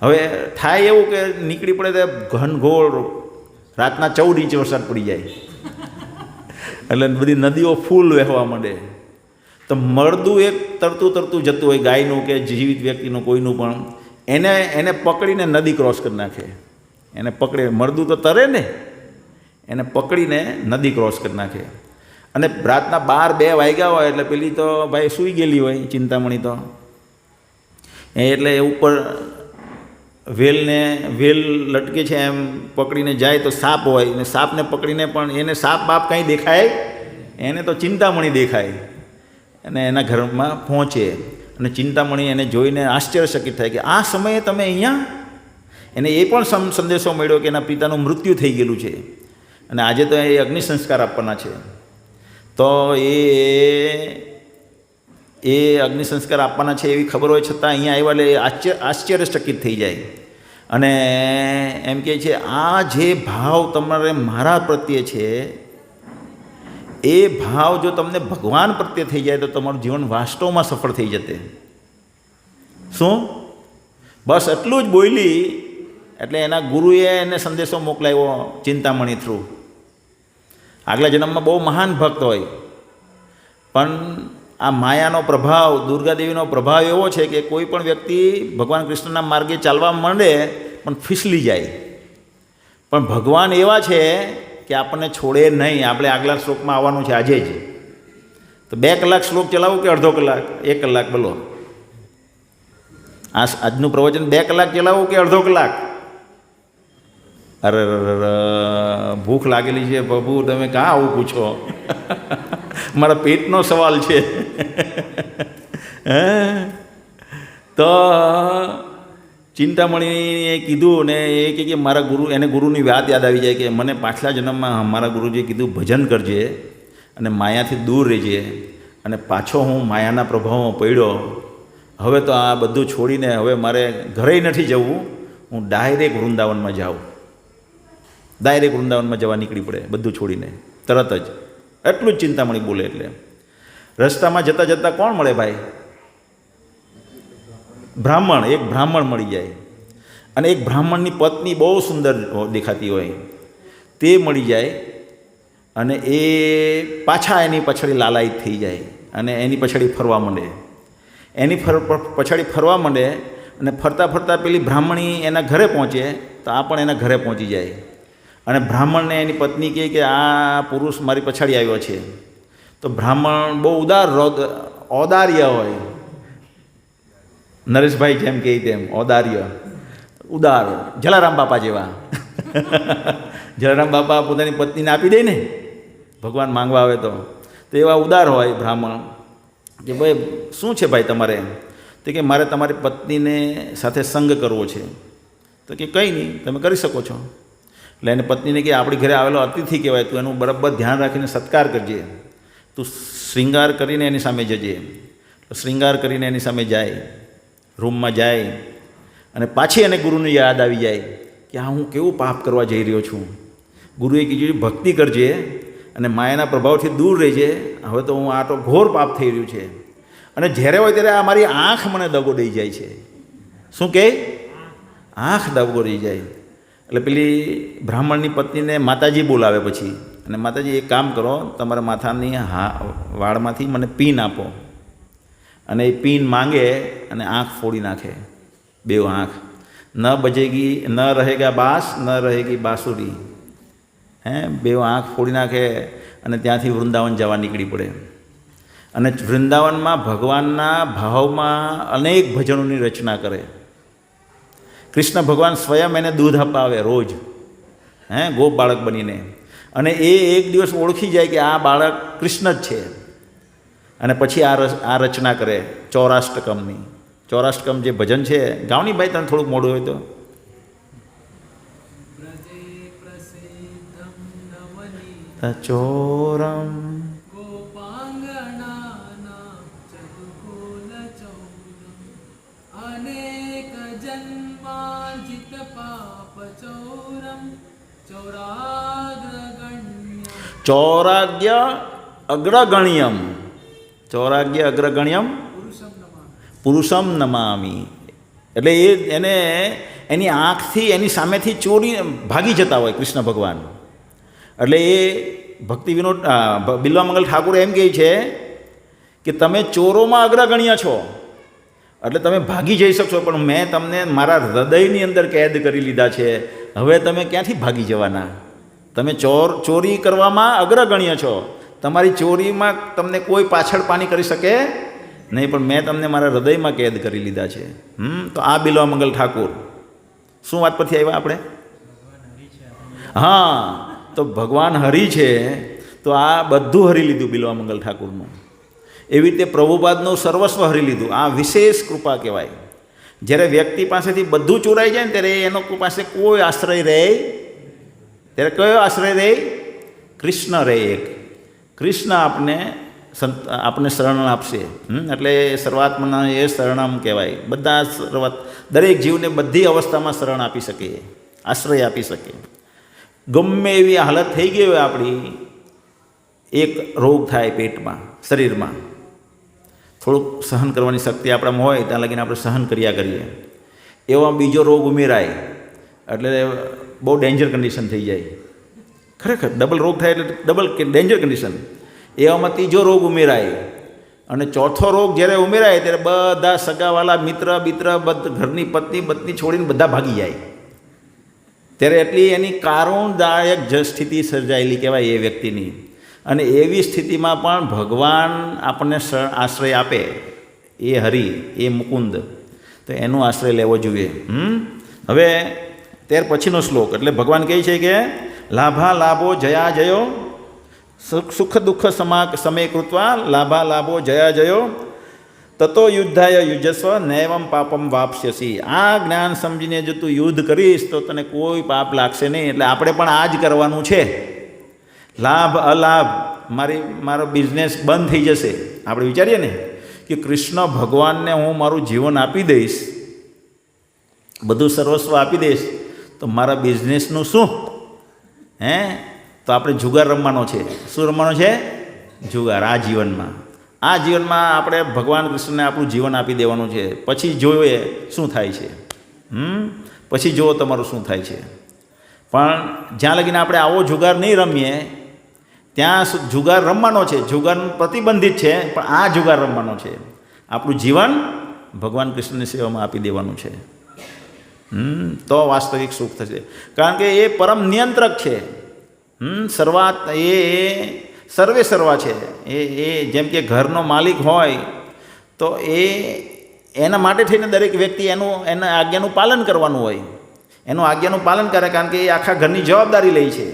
હવે થાય એવું કે નીકળી પડે તો ઘનઘોર રાતના 14 ઇંચ વરસાદ પડી જાય. એટલે બધી નદીઓ ફૂલ વહેવા માંડે. તો મળદું એક તરતું તરતું જતું હોય, ગાયનું કે જીવિત વ્યક્તિનું કોઈનું પણ, એને પકડીને નદી ક્રોસ કરી નાખે. એને પકડે, મળદું તો તરે ને, એને પકડીને નદી ક્રોસ કરી નાખે. અને રાતના 12-2 વાગ્યા હોય એટલે પેલી તો ભાઈ સૂઈ ગયેલી હોય ચિંતામણી તો, એટલે એ ઉપર વેલ લટકે છે એમ પકડીને જાય તો સાપ હોય, ને સાપને પકડીને પણ એને સાપ બાપ કંઈ દેખાય, એને તો ચિંતામણી દેખાય. અને એના ઘરમાં પહોંચે અને ચિંતામણી એને જોઈને આશ્ચર્યચકિત થાય કે આ સમયે તમે અહીંયા. એને એ પણ સંદેશો મળ્યો કે એના પિતાનું મૃત્યુ થઈ ગયેલું છે અને આજે તો એ અગ્નિ સંસ્કાર આપવાના છે. તો એ અગ્નિ સંસ્કાર આપવાના છે એવી ખબર હોય છતાં અહીંયા આવ્યા એટલે આશ્ચર્યચકિત થઈ જાય. અને એમ કહે છે આ જે ભાવ તમારે મારા પ્રત્યે છે, એ ભાવ જો તમને ભગવાન પ્રત્યે થઈ જાય તો તમારું જીવન વાસ્તવમાં સફળ થઈ જશે. શું? બસ એટલું જ બોલી એટલે એના ગુરુએ એને સંદેશો મોકલાવ્યો ચિંતામણી થ્રુ. આગલા જન્મમાં બહુ મહાન ભક્ત હોય, પણ આ માયાનો પ્રભાવ, દુર્ગાદેવીનો પ્રભાવ એવો છે કે કોઈ પણ વ્યક્તિ ભગવાન કૃષ્ણના માર્ગે ચાલવા માંડે પણ ફીસલી જાય. પણ ભગવાન એવા છે કે આપણને છોડે નહીં. આપણે આગલા શ્લોકમાં આવવાનું છે આજે જ. તો 2 કલાક શ્લોક ચલાવું કે અડધો કલાક? 1 કલાક બોલો. આજનું પ્રવચન 2 કલાક ચલાવું કે અડધો કલાક? અરે ભૂખ લાગેલી છે પ્રભુ, તમે કાં આવું પૂછો? મારા પેટનો સવાલ છે. તો ચિંતામણીએ કીધું ને એ કે મારા ગુરુ, એને ગુરુની વાત યાદ આવી જાય કે મને પાછલા જન્મમાં મારા ગુરુજીએ કીધું ભજન કરજે અને માયાથી દૂર રહેજે. અને પાછો હું માયાના પ્રભાવમાં પડ્યો. હવે તો આ બધું છોડીને હવે મારે ઘરે નથી જવું, હું ડાયરેક્ટ વૃંદાવનમાં જાઉં. ડાયરેક્ટ વૃંદાવનમાં જવા નીકળી પડે બધું છોડીને તરત જ. એટલું જ ચિંતામણી બોલે. એટલે રસ્તામાં જતાં જતાં કોણ મળે ભાઈ? બ્રાહ્મણ. એક બ્રાહ્મણ મળી જાય. અને એક બ્રાહ્મણની પત્ની બહુ સુંદર દેખાતી હોય તે મળી જાય. અને એ પાછા એની પછાડી લાલાયિત થઈ જાય અને એની પછાડી ફરવા માંડે. એની પછાડી ફરવા માંડે અને ફરતાં ફરતાં પેલી બ્રાહ્મણી એના ઘરે પહોંચે તો આ પણ એના ઘરે પહોંચી જાય. અને બ્રાહ્મણને એની પત્ની કહે કે આ પુરુષ મારી પછાડી આવ્યો છે. તો બ્રાહ્મણ બહુ ઔદાર્ય હોય. નરેશભાઈ જેમ કહે તેમ ઔદાર્ય, ઉદાર, જલારામ બાપા જેવા. જલારામ બાપા પોતાની પત્નીને આપી દે ને ભગવાન માંગવા આવે તો એવા ઉદાર હોય બ્રાહ્મણ. કે ભાઈ શું છે ભાઈ તમારે? તો કે મારે તમારી પત્નીને સાથે સંગ કરવો છે. તો કે કંઈ નહીં, તમે કરી શકો છો. એટલે એને પત્નીને કે આપણી ઘરે આવેલો અતિથિ કહેવાય, તું એનું બરાબર ધ્યાન રાખીને સત્કાર કરજે. તું શ્રૃંગાર કરીને એની સામે જજે. શ્રૃંગાર કરીને એની સામે જાય, રૂમમાં જાય અને પાછી એને ગુરુની યાદ આવી જાય કે આ હું કેવું પાપ કરવા જઈ રહ્યો છું. ગુરુએ કીધું ભક્તિ કરજે અને માયાના પ્રભાવથી દૂર રહેજે. હવે તો હું આ તો ઘોર પાપ થઈ રહ્યું છે. અને જ્યારે હોય ત્યારે આ મારી આંખ મને દગો દઈ જાય છે. શું કહે? આંખ દગો દઈ જાય. એટલે પેલી બ્રાહ્મણની પત્નીને માતાજી બોલાવે પછી. અને માતાજી એક કામ કરો, તમારા માથાની વાળમાંથી મને પીન આપો. અને એ પીન માંગે અને આંખ ફોડી નાખે, 2 આંખ. ન બજેગી, ન રહેગા બાસ, ન રહેગી બાંસુરી. 2 આંખ ફોડી નાખે અને ત્યાંથી વૃંદાવન જવા નીકળી પડે. અને વૃંદાવનમાં ભગવાનના ભાવમાં અનેક ભજનોની રચના કરે. કૃષ્ણ ભગવાન સ્વયં એને દૂધ અપાવે રોજ, ગોપ બાળક બનીને. અને એ એક દિવસ ઓળખી જાય કે આ બાળક કૃષ્ણ જ છે. અને પછી આ રચના કરે ચોરાષ્ટકમની. ચોરાષ્ટકમ જે ભજન છે, ગાવની ભાઈ તને થોડુંક મોડું હોય તો. ચોરમ ચૌરાગ્ય અગ્રગણ્યમ. ચૌરાગ્ય અગ્રગણ્યમ પુરુષમ નમામી. એટલે એને એની આંખથી એની સામેથી ચોરી ભાગી જતા હોય કૃષ્ણ ભગવાન. એટલે ભક્તિ વિનોદ બિલ્વામંગલ ઠાકુર એમ કહે છે કે તમે ચોરોમાં અગ્રગણ્ય છો, એટલે તમે ભાગી જઈ શકશો, પણ મેં તમને મારા હૃદયની અંદર કેદ કરી લીધા છે. હવે તમે ક્યાંથી ભાગી જવાના? તમે ચોરી કરવામાં અગ્રગણ્ય છો, તમારી ચોરીમાં તમને કોઈ પાછળ પાની કરી શકે નહીં, પણ મેં તમને મારા હૃદયમાં કેદ કરી લીધા છે. તો આ બિલ્વામંગલ ઠાકુર શું વાત પરથી આવ્યા આપણે? હા, તો ભગવાન હરિ છે, તો આ બધું હરી લીધું બિલ્વામંગલ ઠાકુરનું. એવી રીતે પ્રભુપાદનું સર્વસ્વ હરી લીધું. આ વિશેષ કૃપા કહેવાય. જ્યારે વ્યક્તિ પાસેથી બધું ચોરાઈ જાય ને ત્યારે એનો પાસે કોઈ આશ્રય રહે, ત્યારે કયો આશ્રય રહે? કૃષ્ણ રહે. એક કૃષ્ણ આપને શરણ આપશે. એટલે સર્વાત્મના એ શરણમ કહેવાય. બધા દરેક જીવને બધી અવસ્થામાં શરણ આપી શકે, આશ્રય આપી શકે. ગમે એવી હાલત થઈ ગઈ હોય આપણી, એક રોગ થાય પેટમાં, શરીરમાં, થોડુંક સહન કરવાની શક્તિ આપણામાં હોય ત્યાં લગીને આપણે સહન કર્યા કરીએ. એવા બીજો રોગ ઉમેરાય એટલે બહુ ડેન્જર કન્ડિશન થઈ જાય. ખરેખર ડબલ રોગ થાય એટલે ડબલ ડેન્જર કન્ડિશન. એવામાં ત્રીજો રોગ ઉમેરાય, અને ચોથો રોગ જ્યારે ઉમેરાય ત્યારે બધા સગાવાલા, મિત્ર ઘરની પત્ની છોડીને બધા ભાગી જાય. ત્યારે એટલી એની કારુણદાયક સ્થિતિ સર્જાયેલી કહેવાય એ વ્યક્તિની. અને એવી સ્થિતિમાં પણ ભગવાન આપણને આશ્રય આપે, એ હરિ, એ મુકુંદ, તો એનો આશ્રય લેવો જોઈએ. હવે ત્યાર પછીનો શ્લોક, એટલે ભગવાન કહે છે કે લાભા લાભો જયા જયો, સુખ દુઃખ સમય કૃત્વા લાભા લાભો જયા જયો, તતો યુદ્ધાય યુજસ્વ નૈવમ પાપમ વાપસ્યસી. આ જ્ઞાન સમજીને જો તું યુદ્ધ કરીશ તો તને કોઈ પાપ લાગશે નહીં. એટલે આપણે પણ આ જ કરવાનું છે. લાભ અલાભ, મારો બિઝનેસ બંધ થઈ જશે. આપણે વિચારીએ ને કે કૃષ્ણ ભગવાનને હું મારું જીવન આપી દઈશ, બધું સર્વસ્વ આપી દઈશ, તો મારા બિઝનેસનું શું? તો આપણે જુગાર રમવાનો છે. શું રમવાનો છે? જુગાર. આ જીવનમાં આપણે ભગવાન કૃષ્ણને આપણું જીવન આપી દેવાનું છે. પછી જોઈએ શું થાય છે. પછી જુઓ તમારું શું થાય છે. પણ જ્યાં લગીને આપણે આવો જુગાર નહીં રમીએ ત્યાં જુગાર રમવાનો છે. જુગાર પ્રતિબંધિત છે, પણ આ જુગાર રમવાનો છે. આપણું જીવન ભગવાન કૃષ્ણની સેવામાં આપી દેવાનું છે. તો વાસ્તવિક સુખ થશે. કારણ કે એ પરમ નિયંત્રક છે. એ સર્વે સર્વા છે. એ જેમ કે ઘરનો માલિક હોય તો એના માટે થઈને દરેક વ્યક્તિ એના આજ્ઞાનું પાલન કરવાનું હોય. એનું આજ્ઞાનું પાલન કરે, કારણ કે એ આખા ઘરની જવાબદારી લે છે.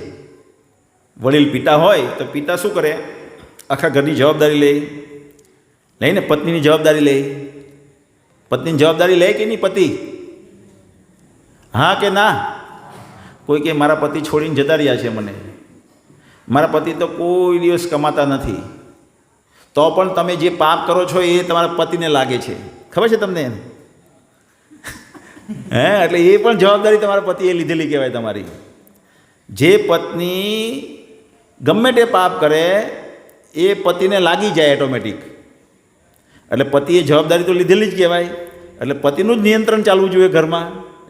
વડીલ પિતા હોય તો પિતા શું કરે? આખા ઘરની જવાબદારી લઈને પત્નીની જવાબદારી લે. પત્નીની જવાબદારી લે કે નહીં પતિ? હા કે ના? કોઈ કે મારા પતિ છોડીને જતા રહ્યા છે, મારા પતિ તો કોઈ દિવસ કમાતા નથી, તો પણ તમે જે પાપ કરો છો એ તમારા પતિને લાગે છે. ખબર છે તમને? એટલે એ પણ જવાબદારી તમારા પતિએ લીધેલી કહેવાય તમારી. જે પત્ની ગમે તે પાપ કરે એ પતિને લાગી જાય ઓટોમેટિક. એટલે પતિએ જવાબદારી તો લીધેલી જ કહેવાય. એટલે પતિનું જ નિયંત્રણ ચાલવું જોઈએ ઘરમાં.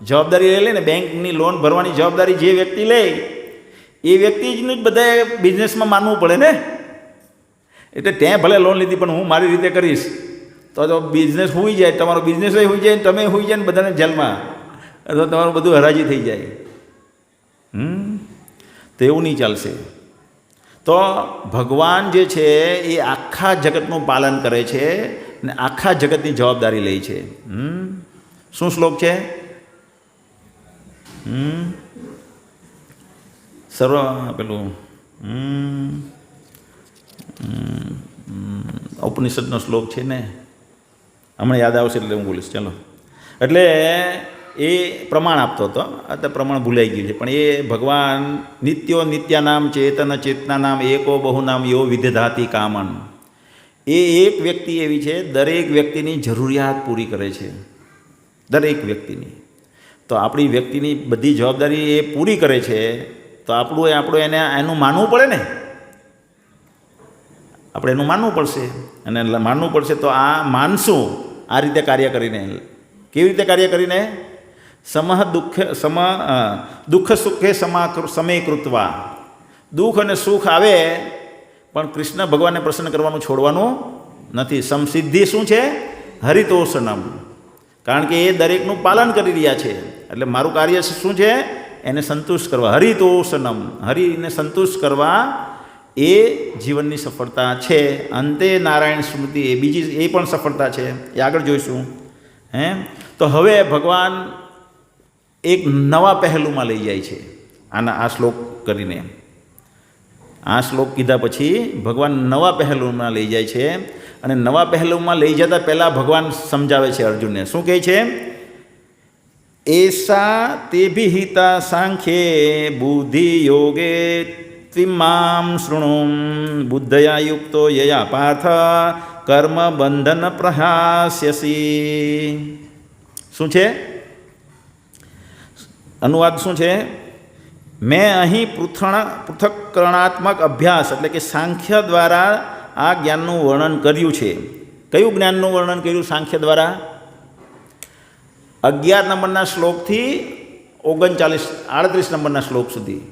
જવાબદારી લે ને, બેંકની લોન ભરવાની જવાબદારી જે વ્યક્તિ લે એ વ્યક્તિનું જ બધાએ બિઝનેસમાં માનવું પડે ને. એટલે ત્યાં ભલે લોન લીધી પણ હું મારી રીતે કરીશ તો બિઝનેસ હોઈ જાય, તમારો બિઝનેસ હોઈ જાય, તમે હોઈ જાય ને બધાને જેલમાં, અથવા તમારું બધું હરાજી થઈ જાય. તો એવું નહીં ચાલશે. તો ભગવાન જે છે એ આખા જગતનું પાલન કરે છે ને આખા જગતની જવાબદારી લે છે. શું શ્લોક છે? ઉપનિષદનો શ્લોક છે ને, હમણાં યાદ આવશે એટલે હું બોલીશ. ચાલો, એટલે એ પ્રમાણ આપતો હતો, અત્યારે પ્રમાણ ભૂલાઈ ગયું છે. પણ એ ભગવાન નિત્યો નિત્યાનામ ચેતન ચેતનાનામ એકો બહુનામ યો વિદધાતિ કામન. એ એક વ્યક્તિ એવી છે, દરેક વ્યક્તિની જરૂરિયાત પૂરી કરે છે, દરેક વ્યક્તિની. તો આપણી વ્યક્તિની બધી જવાબદારી એ પૂરી કરે છે, તો આપણે એનું માનવું પડે ને. આપણે એનું માનવું પડશે, અને માનવું પડશે તો આ માનશું આ રીતે કાર્ય કરીને. કેવી રીતે કાર્ય કરીને? દુઃખ સુખે સમય કૃત્વા દુઃખ અને સુખ આવે પણ કૃષ્ણ ભગવાનને પ્રસન્ન કરવાનું છોડવાનું નથી. સમસિદ્ધિ શું છે? હરિતોષનમ. કારણ કે એ દરેકનું પાલન કરી રહ્યા છે, એટલે મારું કાર્ય શું છે? એને સંતુષ્ટ કરવા. હરિતોષનમ, હરિને સંતુષ્ટ કરવા એ જીવનની સફળતા છે. અંતે નારાયણ સ્મૃતિ એ બીજી એ પણ સફળતા છે, એ આગળ જોઈશું. તો હવે ભગવાન એક નવા પહેલુંમાં લઈ જાય છે આ શ્લોક કરીને. આ શ્લોક કીધા પછી ભગવાન નવા પહેલુંમાં લઈ જાય છે, અને નવા પહેલુંમાં લઈ જતા પહેલાં ભગવાન સમજાવે છે અર્જુનને. શું કહે છે? એસા તેભિહિતા સાંખ્યે બુદ્ધિ યોગે ત્વિમામ શૃણુ બુદ્ધયા યુક્તો યયા પાર્થ કર્મ બંધન પ્રહાસ્યસી. શું છે અનુવાદ? શું છે? મેં અહીં પૃથક્કરણાત્મક અભ્યાસ એટલે કે સાંખ્ય દ્વારા આ જ્ઞાનનું વર્ણન કર્યું છે. કયું જ્ઞાનનું વર્ણન કર્યું સાંખ્ય દ્વારા? 11 નંબરના શ્લોકથી 38 નંબરના શ્લોક સુધી,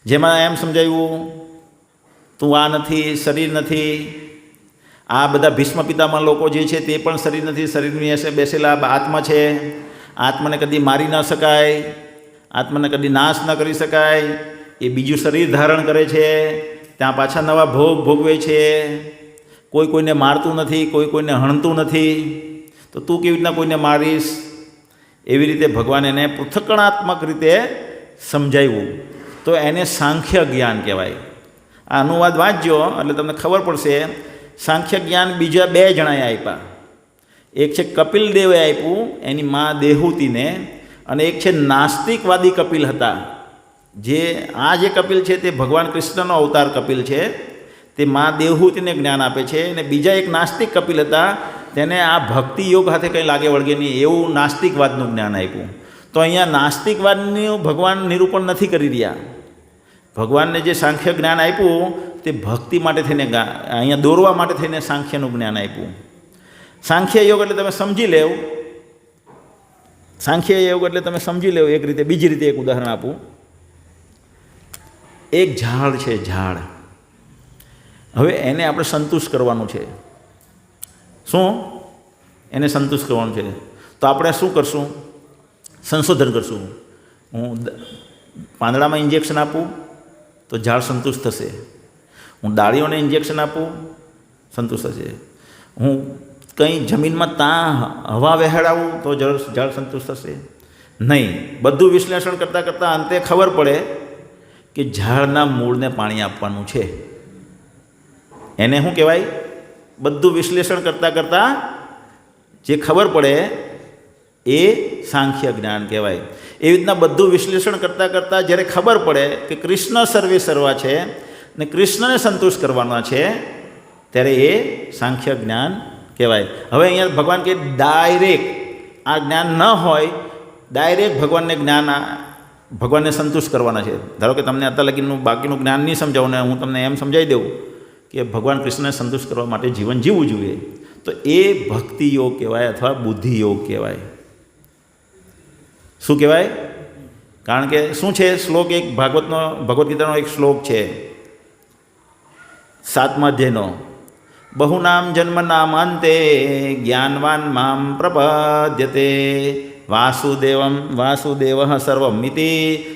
જેમાં એમ સમજાવ્યું તું આ નથી, શરીર નથી. આ બધા ભીષ્મ પિતામાં લોકો જે છે તે પણ શરીર નથી, શરીરની એસે બેસેલા આત્મા છે. આત્માને કદી મારી ન શકાય, આત્માને કદી નાશ ન કરી શકાય. એ બીજું શરીર ધારણ કરે છે, ત્યાં પાછા નવા ભોગ ભોગવે છે. કોઈ કોઈને મારતું નથી, કોઈ કોઈને હણતું નથી. તો તું કેવી રીતના કોઈને મારીશ? એવી રીતે ભગવાન એને પૃથક્કરણાત્મક રીતે સમજાવ્યું. તો એને સાંખ્ય જ્ઞાન કહેવાય. આ અનુવાદ વાંચજો એટલે તમને ખબર પડશે. સાંખ્ય જ્ઞાન બીજા 2 જણાએ આપ્યા. એક છે કપિલ દેવે આપ્યું એની મા દેહૂતિને, અને એક છે નાસ્તિકવાદી કપિલ હતા. જે કપિલ છે તે ભગવાન કૃષ્ણનો અવતાર કપિલ છે, તે મા દેવહૂતિને જ્ઞાન આપે છે. અને બીજા એક નાસ્તિક કપિલ હતા, તેને આ ભક્તિ યોગ સાથે કંઈ લાગે વળગે નહીં એવું નાસ્તિકવાદનું જ્ઞાન આપ્યું. તો અહીંયા નાસ્તિકવાદનું ભગવાન નિરૂપણ નથી કરી રહ્યા. ભગવાનને જે સાંખ્ય જ્ઞાન આપ્યું તે ભક્તિ માટે થઈને, અહીંયા દોરવા માટે થઈને સાંખ્યનું જ્ઞાન આપ્યું. સાંખ્ય યોગ એટલે તમે સમજી લેવ. સાંખ્ય યોગ એટલે તમે સમજી લેવ એક રીતે. બીજી રીતે એક ઉદાહરણ આપું. એક ઝાડ છે, ઝાડ. હવે એને આપણે સંતુષ્ટ કરવાનું છે. શું? એને સંતુષ્ટ કરવાનું છે. તો આપણે શું કરશું? સંશોધન કરશું. હું પાંદડામાં ઇન્જેક્શન આપું તો ઝાડ સંતુષ્ટ થશે. હું ડાળીઓને ઇન્જેક્શન આપું, સંતુષ્ટ થશે. હું કંઈ જમીનમાં હવા વહેડાવું તો ઝાડ સંતુષ્ટ થશે નહીં. બધું વિશ્લેષણ કરતાં કરતાં અંતે ખબર પડે કે ઝાડના મૂળને પાણી આપવાનું છે. એને શું કહેવાય? બધું વિશ્લેષણ કરતાં કરતાં જે ખબર પડે એ સાંખ્ય જ્ઞાન કહેવાય. એવી રીતના બધું વિશ્લેષણ કરતાં કરતાં જ્યારે ખબર પડે કે કૃષ્ણ સર્વે સર્વા છે ને કૃષ્ણને સંતુષ્ટ કરવાના છે, ત્યારે એ સાંખ્ય જ્ઞાન કહેવાય. હવે અહીંયા ભગવાન કે ડાયરેક્ટ આ જ્ઞાન ન હોય, ડાયરેક્ટ ભગવાનને સંતુષ્ટ કરવાના છે. ધારો કે તમને અત્યાર લગીનું બાકીનું જ્ઞાન નહીં સમજાવું ને હું તમને એમ સમજાવી દઉં કે ભગવાન કૃષ્ણને સંતુષ્ટ કરવા માટે જીવન જીવવું જોઈએ, તો એ ભક્તિ યોગ કહેવાય અથવા બુદ્ધિ યોગ કહેવાય. શું કહેવાય? કારણ કે શું છે? શ્લોક એક ભગવદ્ ગીતાનો એક શ્લોક છે 7મા અધ્યાયનો. બહુનામ જન્મનામ અંતે જ્ઞાનવાન મામ પ્રપદ્યતે વાસુદેવ સર્વમિતિ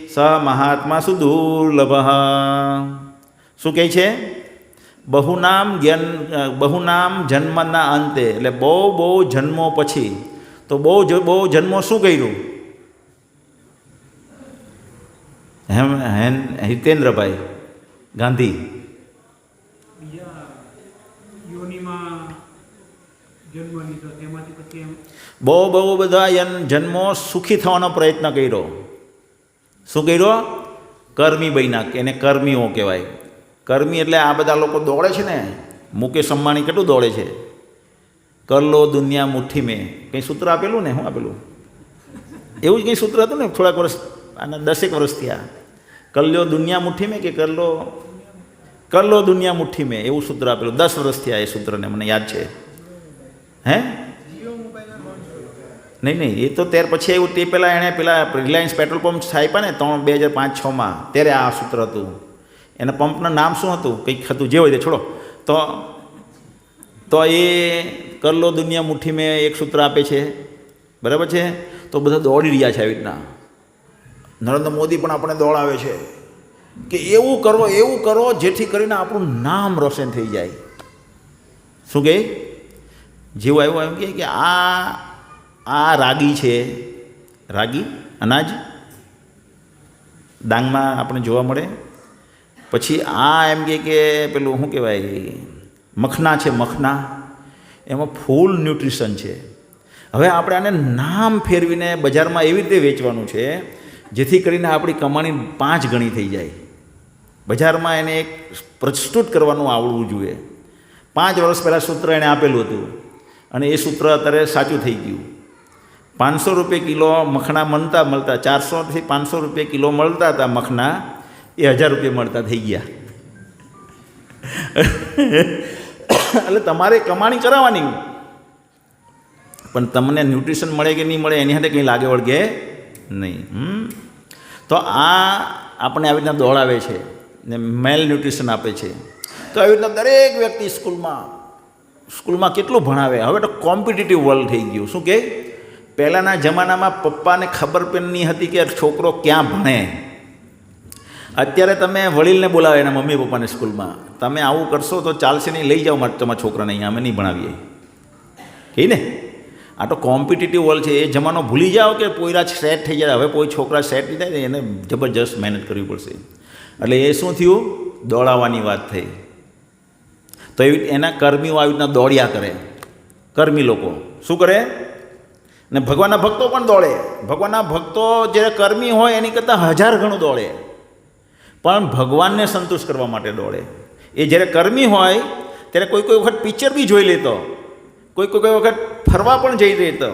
સ મહાત્મા સુદુર્લભ. શું કહે છે? બહુનામ જન્મના અંતે, એટલે બહુ જન્મો પછી. તો બહુ જન્મો શું કર્યું? હિતેન્દ્રભાઈ ગાંધી બહુ બધા જન્મો સુખી થવાનો પ્રયત્ન કર્યો. શું કર્યો? કર્મી બન્યા. એને કર્મીઓ કહેવાય. કર્મી એટલે આ બધા લોકો દોડે છે ને. મુકેશ અંબાણી કેટલું દોડે છે? કર લો દુનિયા મુઠ્ઠી મેં, કંઈ સૂત્ર આપેલું ને? શું આપેલું? એવું જ કંઈ સૂત્ર હતું ને થોડાક વર્ષ, આના 10 વર્ષ થયા. કર લો દુનિયા મુઠ્ઠી મેં કે કર લો દુનિયા મુઠ્ઠી મેં, એવું સૂત્ર આપેલું. 10 વર્ષ થયા એ સૂત્રને, મને યાદ છે. હે? નહીં, એ તો ત્યાર પછી આવ્યું. તે પહેલાં એણે રિલાયન્સ પેટ્રોલ પંપ આપ્યા ને 2005-6માં, ત્યારે આ સૂત્ર હતું. એના પંપનું નામ શું હતું, કંઈક હતું, જે હોય તે છોડો. તો એ કર લો દુનિયા મુઠ્ઠી મેં એક સૂત્ર આપે છે, બરાબર છે. તો બધા દોડી રહ્યા છે આવી રીતના. નરેન્દ્ર મોદી પણ આપણે દોડાવે છે કે એવું કરો જેથી કરીને આપણું નામ રોશન થઈ જાય. શું કહે? જેવું આવ્યું એમ કે આ રાગી છે, રાગી અનાજ ડાંગમાં આપણે જોવા મળે. પછી આ એમ કે પેલું શું કહેવાય, મખના છે, મખના, એમાં ફૂલ ન્યુટ્રિશન છે. હવે આપણે આને નામ ફેરવીને બજારમાં એવી રીતે વેચવાનું છે જેથી કરીને આપણી કમાણી 5 ગણી થઈ જાય. બજારમાં એને એક પ્રસ્તુત કરવાનું આવડવું જોઈએ. 5 વર્ષ પહેલાં સૂત્ર એણે આપેલું હતું અને એ સૂત્ર અત્યારે સાચું થઈ ગયું. 500 રૂપિયા કિલો મખણા મળતા 400થી 500 રૂપિયા કિલો મળતા હતા મખણા, એ 1000 રૂપિયા મળતા થઈ ગયા. એટલે તમારે કમાણી કરાવવાની, પણ તમને ન્યુટ્રિશન મળે કે નહીં મળે એની સાથે કંઈ લાગે વળગે નહીં. તો આ આપણને આવી રીતના દોડાવે છે ને મેલ ન્યુટ્રિશન આપે છે. તો આવી રીતના દરેક વ્યક્તિ સ્કૂલમાં કેટલું ભણાવે. હવે તો કોમ્પિટિટિવ વર્લ્ડ થઈ ગયું. શું કહે? પહેલાંના જમાનામાં પપ્પાને ખબર પણ નહીં હતી કે છોકરો ક્યાં ભણે. અત્યારે તમે વડીલને બોલાવે એના મમ્મી પપ્પાને સ્કૂલમાં, તમે આવું કરશો તો ચાલશે નહીં, લઈ જાઓ તમારા છોકરાને અહીંયા, અમે નહીં ભણાવીએ કહી ને. આ તો કોમ્પિટિટિવ વર્લ્ડ છે. એ જમાનો ભૂલી જાઓ કે પોયરા સેટ થઈ જાય. હવે કોઈ છોકરા સેટ નહીં થાય ને એને જબરજસ્ત મહેનત કરવી પડશે. એટલે એ શું થયું? દોડાવવાની વાત થઈ. તો એવી એના કર્મીઓ આવી રીતના દોડ્યા કરે. કર્મી લોકો શું કરે? ને ભગવાનના ભક્તો પણ દોડે. ભગવાનના ભક્તો જ્યારે કર્મી હોય એની કરતાં 1000 ગણું દોડે, પણ ભગવાનને સંતુષ્ટ કરવા માટે દોડે. એ જ્યારે કર્મી હોય ત્યારે કોઈ વખત પિક્ચર બી જોઈ લેતો, કોઈ વખત ફરવા પણ જઈ રહેતો,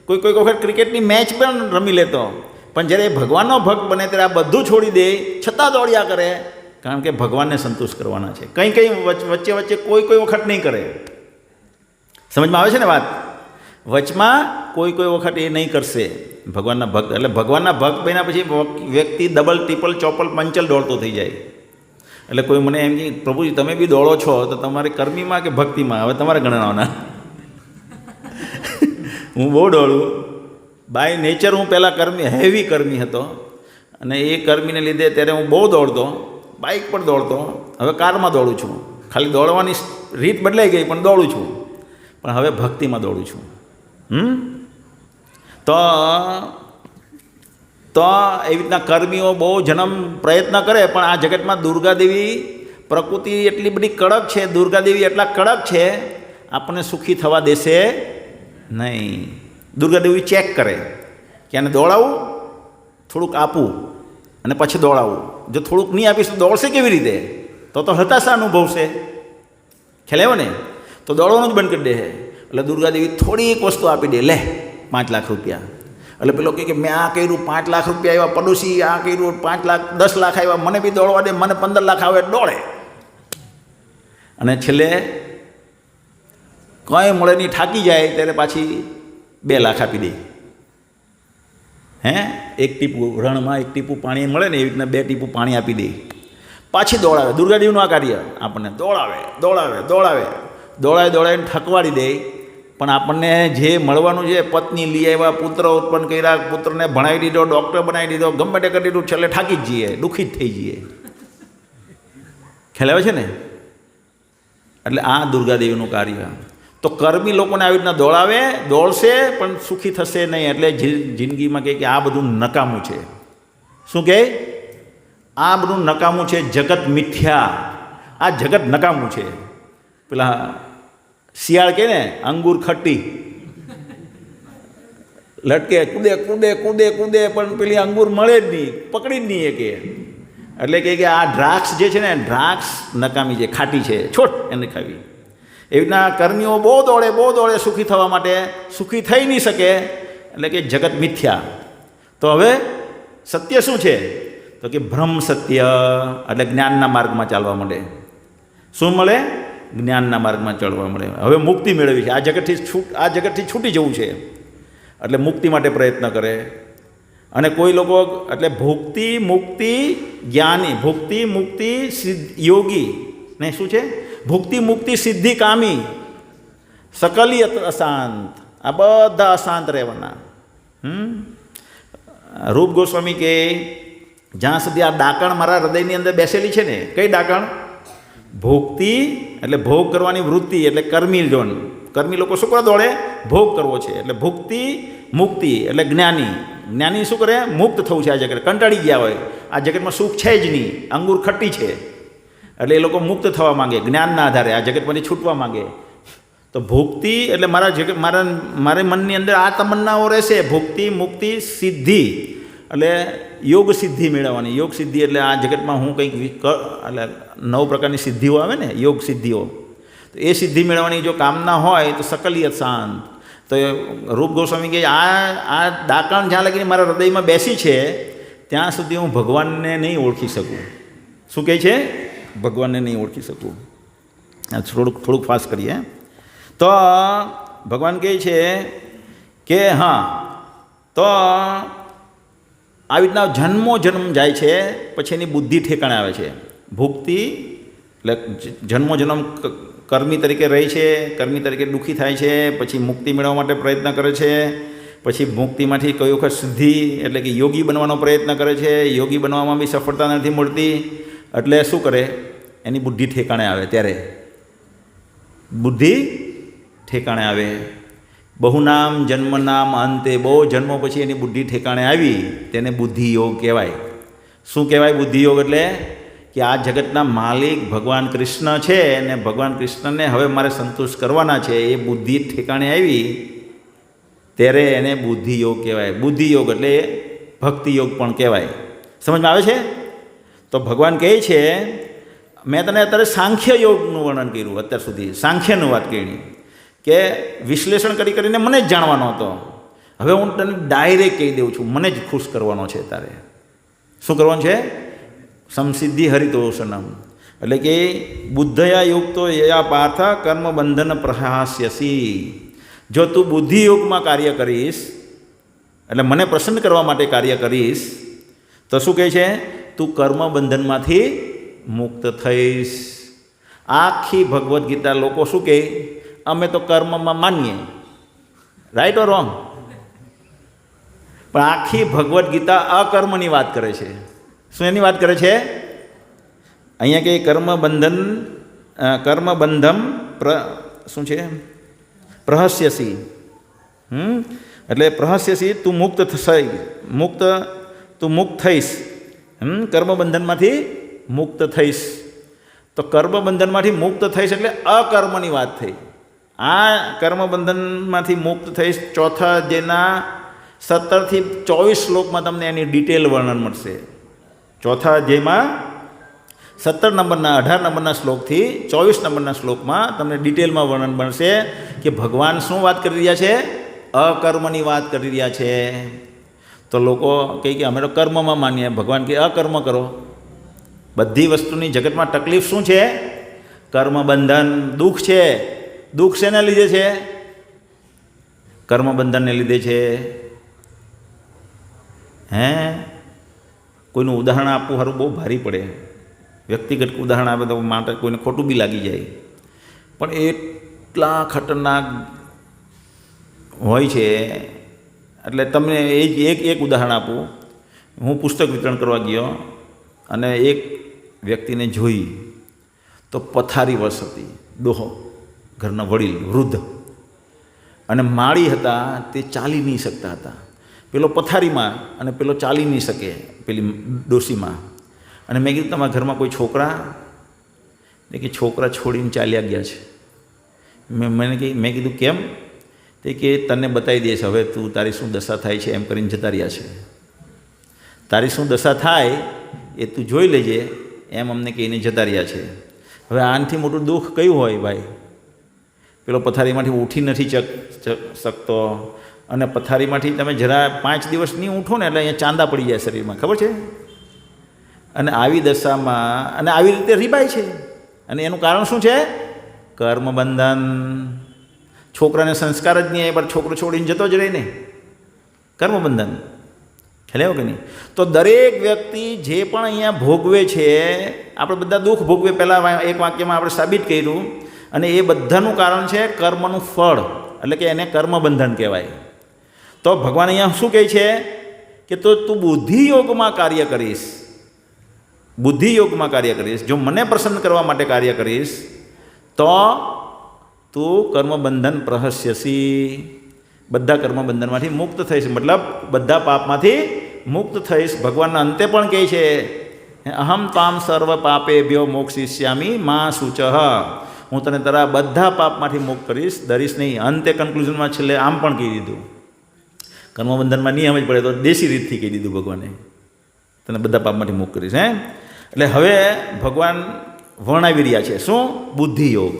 કોઈ વખત ક્રિકેટની મેચ પણ રમી લેતો. પણ જ્યારે એ ભગવાનનો ભક્ત બને ત્યારે આ બધું છોડી દે, છતાં દોડ્યા કરે, કારણ કે ભગવાનને સંતુષ્ટ કરવાના છે. કંઈ વચ્ચે કોઈ વખત નહીં કરે. સમજમાં આવે છે ને વાત? વચમાં કોઈ વખત એ નહીં કરશે ભગવાનના ભક્ત. એટલે ભગવાનના ભક્ત બન્યા પછી વ્યક્તિ ડબલ ટ્રિપલ ચોપલ પંચલ દોડતો થઈ જાય. એટલે કોઈ મને એમ કે પ્રભુજી તમે બી દોડો છો તો તમારે કર્મીમાં કે ભક્તિમાં? હવે તમારે ગણવાના. હું બહુ દોડું બાય નેચર. હું પહેલાં હેવી કર્મી હતો અને એ કર્મીને લીધે ત્યારે હું બહુ દોડતો, બાઇક પર દોડતો. હવે કારમાં દોડું છું. ખાલી દોડવાની રીત બદલાઈ ગઈ પણ દોડું છું. પણ હવે ભક્તિમાં દોડું છું. તો એવી રીતના કર્મીઓ બહુ પ્રયત્ન કરે, પણ આ જગતમાં દુર્ગાદેવી પ્રકૃતિ એટલી બધી કડક છે, દુર્ગાદેવી એટલા કડક છે, આપણને સુખી થવા દેશે નહીં. દુર્ગાદેવી ચેક કરે કે આને દોડાવું, થોડુંક આપવું અને પછી દોડાવું. જો થોડુંક નહીં આપીશ તો દોડશે કેવી રીતે? તો હતાશા અનુભવશે. ખ્યાલ આવ્યો ને? તો દોડવાનું જ બંધ કરી દે. એટલે દુર્ગાદેવી થોડીક વસ્તુ આપી દે, લે 5 લાખ રૂપિયા. એટલે પેલો કહે કે મેં આ કર્યું, 5 લાખ રૂપિયા આવ્યા, પડોશી આ કર્યું, 5 લાખ 10 લાખ આવ્યા, મને બી દોડવા દે, મને 15 લાખ આવે, દોડે. અને છેલ્લે કંઈ મળે નહીં, થાકી જાય ત્યારે પાછી 2 લાખ આપી દે. એક ટીપું રણમાં 1 ટીપું પાણી મળે ને એવી રીતના 2 ટીપું પાણી આપી દે. પાછી દોડાવે. દુર્ગાદેવીનું આ કાર્ય આપણને દોડાવીને ઠકવાડી દે. પણ આપણને જે મળવાનું છે, પત્ની લઈ આવ્યા, પુત્ર ઉત્પન્ન કર્યા, પુત્રને ભણાવી દીધો, ડૉક્ટર બનાવી દીધો, ગમે તે કરી દીધું, છેલ્લે થાકી જ જઈએ, દુઃખી જ થઈ જઈએ. ખ્યાલ આવે છે ને? એટલે આ દુર્ગાદેવીનું કાર્ય. તો કર્મી લોકોને આવી રીતના દોડશે પણ સુખી થશે નહીં. એટલે જિંદગીમાં કહે કે આ બધું નકામું છે. શું કહે? આ બધું નકામું છે, જગત મિથ્યા, આ જગત નકામું છે. પેલા શિયાળ કહે ને, અંગૂર ખટ્ટી, લટકે, કૂદે પણ પેલી અંગૂર મળે જ નહીં, પકડી જ નહીં એ કે. એટલે કે આ દ્રાક્ષ જે છે ને, દ્રાક્ષ નકામી છે, ખાટી છે, છોટ એને ખાવી. એવી રીતના કર્મીઓ બહુ દોડે સુખી થવા માટે, સુખી થઈ નહીં શકે. એટલે કે જગત મિથ્યા. તો હવે સત્ય શું છે? તો કે બ્રહ્મ સત્ય. એટલે જ્ઞાનના માર્ગમાં ચાલવા માંડે. શું મળે? જ્ઞાનના માર્ગમાં ચાલવા મળે. હવે મુક્તિ મેળવી છે. આ જગતથી છૂટી જવું છે. એટલે મુક્તિ માટે પ્રયત્ન કરે. અને કોઈ લોકો એટલે ભુક્તિ મુક્તિ જ્ઞાની, ભુક્તિ મુક્તિ યોગી ને શું છે, ભુક્તિ મુક્તિ સિદ્ધિ કામી, સકલિયત અશાંત, આ બધા અશાંત રહેવાના. રૂપ ગોસ્વામી કે જ્યાં સુધી આ ડાકણ મારા હૃદયની અંદર બેસેલી છે ને, કઈ ડાકણ? ભોગતી એટલે ભોગ કરવાની વૃત્તિ, એટલે કર્મી જોન. કર્મી લોકો શું કરવા દોડે? ભોગ કરવો છે. એટલે ભુક્તિ મુક્તિ એટલે જ્ઞાની. જ્ઞાની શું કરે? મુક્ત થવું છે આ જગત. કંટાળી ગયા હોય, આ જગતમાં સુખ છે જ નહીં, અંગૂર ખટ્ટી છે, એટલે એ લોકો મુક્ત થવા માંગે, જ્ઞાનના આધારે આ જગતમાંથી છૂટવા માંગે. તો ભુક્તિ એટલે મારા મનની અંદર આ તમન્નાઓ રહેશે. ભુક્તિ મુક્તિ સિદ્ધિ એટલે યોગ સિદ્ધિ મેળવવાની. યોગ સિદ્ધિ એટલે આ જગતમાં હું કંઈક એટલે 9 પ્રકારની સિદ્ધિઓ આવે ને, યોગ સિદ્ધિઓ, તો એ સિદ્ધિ મેળવવાની જો કામના હોય તો સકલિયત શાંત. તો રૂપ ગોસ્વામી કહે આ ડાકણ જ્યાં લગીને મારા હૃદયમાં બેસી છે ત્યાં સુધી હું ભગવાનને નહીં ઓળખી શકું. શું કહે છે? ભગવાનને નહીં ઓળખી શકું. થોડુંક ફાસ્ટ કરીએ. તો ભગવાન કહે છે કે હા, તો આવી રીતના જન્મ જાય છે, પછી એની બુદ્ધિ ઠેકાણે આવે છે. ભુક્તિ એટલે જન્મ કર્મી તરીકે રહે છે, કર્મી તરીકે દુઃખી થાય છે, પછી મુક્તિ મેળવવા માટે પ્રયત્ન કરે છે, પછી મુક્તિમાંથી કઈ વખત સિદ્ધિ એટલે કે યોગી બનવાનો પ્રયત્ન કરે છે, યોગી બનવામાં બી સફળતા નથી મળતી, એટલે શું કરે? એની બુદ્ધિ ઠેકાણે આવે. ત્યારે બુદ્ધિ ઠેકાણે આવે. બહુનામ જન્મનામ અંતે, બહુ જન્મો પછી એની બુદ્ધિ ઠેકાણે આવી, તેને બુદ્ધિયોગ કહેવાય. શું કહેવાય બુદ્ધિયોગ? એટલે કે આ જગતના માલિક ભગવાન કૃષ્ણ છે અને ભગવાન કૃષ્ણને હવે મારે સંતુષ્ટ કરવાના છે, એ બુદ્ધિ ઠેકાણે આવી ત્યારે એને બુદ્ધિયોગ કહેવાય. બુદ્ધિયોગ એટલે ભક્તિયોગ પણ કહેવાય. સમજમાં આવે છે? તો ભગવાન કહે છે, મેં તને અત્યારે સાંખ્ય યોગનું વર્ણન કર્યું, અત્યાર સુધી સાંખ્યનું વાત કરી, કે વિશ્લેષણ કરીને મને જ જાણવાનો હતો. હવે હું તને ડાયરેક્ટ કહી દઉં છું, મને જ ખુશ કરવાનો છે તારે. શું કરવાનું છે? સમસિદ્ધિ હરિતોષનમ. એટલે કે બુદ્ધયા યુક્તો યયા પાર્થ કર્મ બંધન પ્રહાસ્યસી. જો તું બુદ્ધિયોગમાં કાર્ય કરીશ, એટલે મને પ્રસન્ન કરવા માટે કાર્ય કરીશ, તો શું કહે છે? તું કર્મ બંધનમાંથી મુક્ત થઈશ. આખી ભગવદ્ ગીતા લોકો શું કહે? અમે તો કર્મમાં માનીએ. Right or wrong? પણ આખી ભગવદ્ ગીતા અકર્મની વાત કરે છે. શું એની વાત કરે છે? અહીંયા કે કર્મબંધમ શું છે? પ્રહસ્યસી. એટલે પ્રહસ્યસી તું મુક્ત થઈશ. કર્મબંધનમાંથી મુક્ત થઈશ. તો કર્મબંધનમાંથી મુક્ત થઈશ એટલે અકર્મની વાત થઈ. આ કર્મબંધનમાંથી મુક્ત થઈશ ચોથા જેના 17 થી 24 શ્લોકમાં તમને એની ડિટેલ વર્ણન મળશે. ચોથા જેમાં 17 નંબરના 18 નંબરના શ્લોકથી 24 નંબરના શ્લોકમાં તમને ડિટેલમાં વર્ણન મળશે કે ભગવાન શું વાત કરી રહ્યા છે? અકર્મની વાત કરી રહ્યા છે. તો લોકો કહે કે અમે તો કર્મમાં માનીએ, ભગવાન કહે અકર્મ કરો. બધી વસ્તુની જગતમાં તકલીફ શું છે? કર્મબંધન, દુઃખ છે. દુઃખ શેના લીધે છે? કર્મબંધનને લીધે છે. કોઈનું ઉદાહરણ આપવું સારું બહુ ભારી પડે. વ્યક્તિગત ઉદાહરણ આપે તો માટે કોઈને ખોટું બી લાગી જાય, પણ એટલા ખતરનાક હોય છે. એટલે તમને એક ઉદાહરણ આપું. હું પુસ્તક વિતરણ કરવા ગયો અને એક વ્યક્તિને જોઈ તો પથારી વશ હતી, ડોહો, ઘરના વડીલ, વૃદ્ધ, અને માળી હતા, તે ચાલી નહીં શકતા હતા. પેલો પથારીમાં અને પેલો ચાલી નહીં શકે, પેલી ડોશીમાં. અને મેં કીધું તમારા ઘરમાં કોઈ છોકરા? કે છોકરા છોડીને ચાલ્યા ગયા છે. મેં કીધું કેમ? તે કે તને બતાવી દઈશ, હવે તું તારી શું દશા થાય છે એમ કરીને જતા રહ્યા છે. તારી શું દશા થાય એ તું જોઈ લેજે એમ અમને કહીને જતા રહ્યા છે. હવે આનાથી મોટું દુઃખ કયું હોય ભાઈ? પેલો પથારીમાંથી ઉઠી નથી શકતો, અને પથારીમાંથી તમે જરા 5 દિવસ નહીં ઉઠો ને એટલે અહીંયા ચાંદા પડી જાય શરીરમાં, ખબર છે? અને આવી દશામાં અને આવી રીતે રીબાય છે. અને એનું કારણ શું છે? કર્મબંધન. છોકરાને સંસ્કાર જ નહીં, પણ છોકરો છોડીને જતો જ રહે ને. કર્મબંધન. ખ્યાલ આવ્યો કે નહીં? તો દરેક વ્યક્તિ જે પણ અહીંયા ભોગવે છે, આપણે બધા દુઃખ ભોગવે, પહેલાં એક વાક્યમાં આપણે સાબિત કર્યું, અને એ બધાનું કારણ છે કર્મનું ફળ, એટલે કે એને કર્મબંધન કહેવાય. તો ભગવાન અહીંયા શું કહે છે કે તો તું બુદ્ધિયોગમાં કાર્ય કરીશ, બુદ્ધિયોગમાં કાર્ય કરીશ, જો મને પ્રસન્ન કરવા માટે કાર્ય કરીશ તો તું કર્મબંધન પ્રહસ્યસી, બધા કર્મબંધનમાંથી મુક્ત થઈશ, મતલબ બધા પાપમાંથી મુક્ત થઈશ. ભગવાનના અંતે પણ કહે છે અહમ તામ સર્વ પાપેભ્યો મોક્ષિષ્યામિ મા શુચઃ, હું તને તારા બધા પાપમાંથી મુક્ત કરીશ, ડરીશ નહીં. અંતે કન્ક્લુઝનમાં છેલ્લે આમ પણ કહી દીધું, કર્મબંધનમાં નહીં સમજ પડે તો દેશી રીતથી કહી દીધું ભગવાને, તને બધા પાપમાંથી મુક્ત કરીશ. એટલે હવે ભગવાન વર્ણવી રહ્યા છે શું? બુદ્ધિયોગ.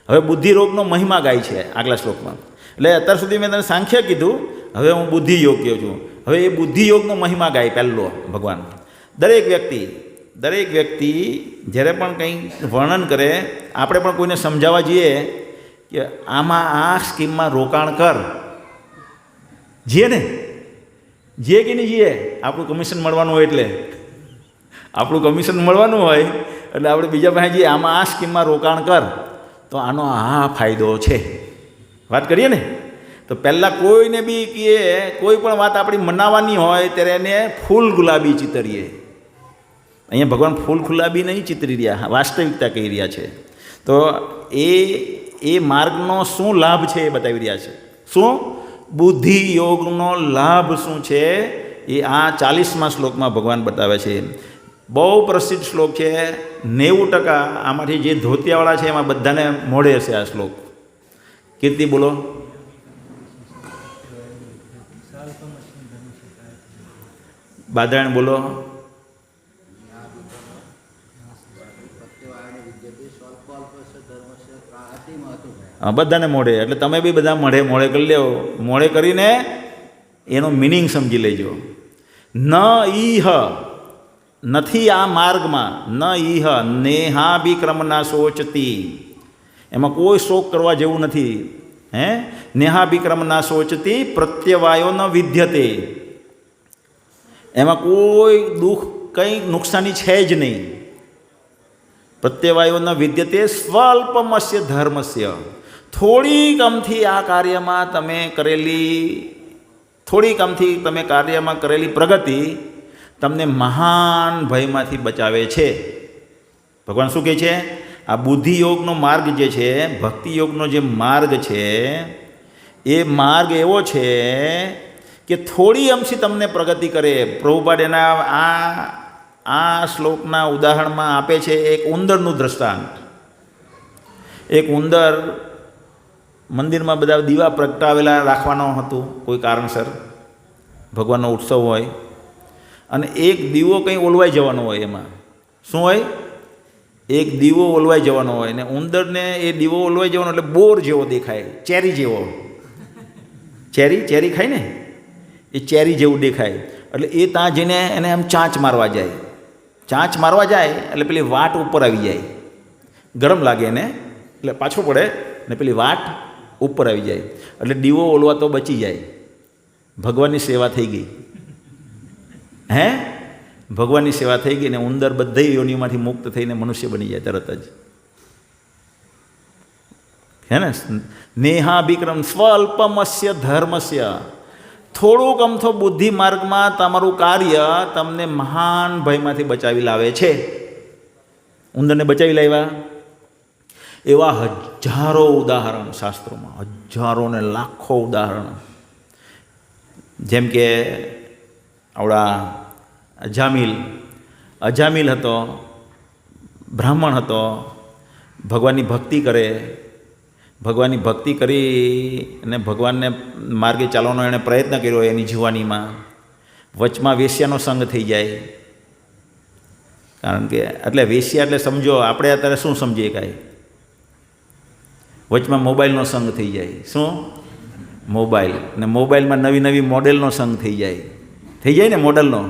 હવે બુદ્ધિયોગનો મહિમા ગાય છે આગલા શ્લોકમાં. એટલે અત્યાર સુધી મેં તને સાંખ્ય કીધું, હવે હું બુદ્ધિયોગ કહું છું. હવે એ બુદ્ધિયોગનો મહિમા ગાય પહેલો ભગવાન. દરેક વ્યક્તિ જ્યારે પણ કંઈ વર્ણન કરે, આપણે પણ કોઈને સમજાવવા જઈએ કે આમાં આ સ્કીમમાં રોકાણ કર, જીએ ને, જીએ કે નહીં જીએ? આપણું કમિશન મળવાનું હોય એટલે આપણે બીજા પાસે જઈએ, આમાં આ સ્કીમમાં રોકાણ કર તો આનો આ ફાયદો છે, વાત કરીએ ને. તો પહેલાં કોઈને બી કહીએ, કોઈ પણ વાત આપણી મનાવવાની હોય ત્યારે એને ફૂલ ગુલાબી ચિતરીએ. અહીંયા ભગવાન ફૂલ ગુલાબી નહીં ચિતરી રહ્યા, વાસ્તવિકતા કહી રહ્યા છે. તો એ માર્ગનો શું લાભ છે એ બતાવી રહ્યા છે. શું? બુદ્ધિ યોગનો લાભ શું છે એ આ 40મા શ્લોકમાં ભગવાન બતાવે છે. બહુ પ્રસિદ્ધ શ્લોક છે, 90% આમાંથી જે ધોતિયાવાળા છે એમાં બધાને મોઢે હશે આ શ્લોક. કીર્તિ બોલો. બાદરાયણ બોલો. હા, બધાને મોઢે, એટલે તમે બી બધા મોઢે કરી લેવો. મોઢે કરીને એનો મિનિંગ સમજી લેજો. ન ઈહ, નથી આ માર્ગમાં, ન ઈહ નેહાભિક્રમના શોચતી, એમાં કોઈ શોક કરવા જેવું નથી. નેહાભિક્રમના શોચતી પ્રત્યવાયો ન વિદ્યતે, એમાં કોઈ દુઃખ, કંઈ નુકસાની છે જ નહીં. પ્રત્યવાયો ન વિદ્યતે સ્વલ્પમસ્ય ધર્મસ્ય, થોડીક અમથી આ કાર્યમાં તમે કરેલી પ્રગતિ તમને મહાન ભયમાંથી બચાવે છે. ભગવાન શું કહે છે? આ બુદ્ધિયોગનો માર્ગ જે છે, ભક્તિયોગનો જે માર્ગ છે, એ માર્ગ એવો છે કે થોડી અંશી તમને પ્રગતિ કરે. પ્રભુપાદ એના આ શ્લોકના ઉદાહરણમાં આપે છે એક ઉંદરનું દૃષ્ટાંત. એક ઉંદર મંદિરમાં બધા દીવા પ્રગટાવેલા રાખવાનો હતું કોઈ કારણસર, ભગવાનનો ઉત્સવ હોય, અને એક દીવો કંઈ ઓલવાઈ જવાનો હોય. એમાં શું હોય? એક દીવો ઓલવાઈ જવાનો હોય, ને ઉંદરને એ દીવો ઓલવાઈ જવાનો એટલે બોર જેવો દેખાય, ચેરી જેવો. ચેરી ખાય ને, એ ચેરી જેવું દેખાય. એટલે એ ત્યાં જઈને એને આમ ચાંચ મારવા જાય એટલે પેલી વાટ ઉપર આવી જાય, ગરમ લાગે એને એટલે પાછો પડે ને પેલી વાટ ઉપર આવી જાય, એટલે દીવો ઓલવા તો બચી જાય. ભગવાનની સેવા થઈ ગઈ. ભગવાનની સેવા થઈ ગઈ ને ઉંદર બધી યોનિમાંથી મુક્ત થઈને મનુષ્ય બની જાય તરત જ. ને નેહાભિક્રમ સ્વલ્પમસ્ય ધર્મસ્ય, થોડુંક અમથો બુદ્ધિ માર્ગમાં તમારું કાર્ય તમને મહાન ભયમાંથી બચાવી લાવે છે. ઉંદરને બચાવી લાવ્યા એવા હજારો ઉદાહરણ શાસ્ત્રોમાં, હજારો ને લાખો ઉદાહરણ. જેમ કે આવડા અજામિલ હતો, બ્રાહ્મણ હતો, ભગવાનની ભક્તિ કરે, ભગવાનની ભક્તિ કરી અને ભગવાનને માર્ગે ચાલવાનો એણે પ્રયત્ન કર્યો એની જુવાનીમાં. વચમાં વેશ્યાનો સંગ થઈ જાય. કારણ કે એટલે વેશ્યા એટલે સમજો, આપણે અત્યારે શું સમજીએ કાંઈ, વચમાં મોબાઈલનો સંગ થઈ જાય. શું? મોબાઈલ. ને મોબાઈલમાં નવી નવી મોડેલનો સંગ થઈ જાય ને મોડેલનો.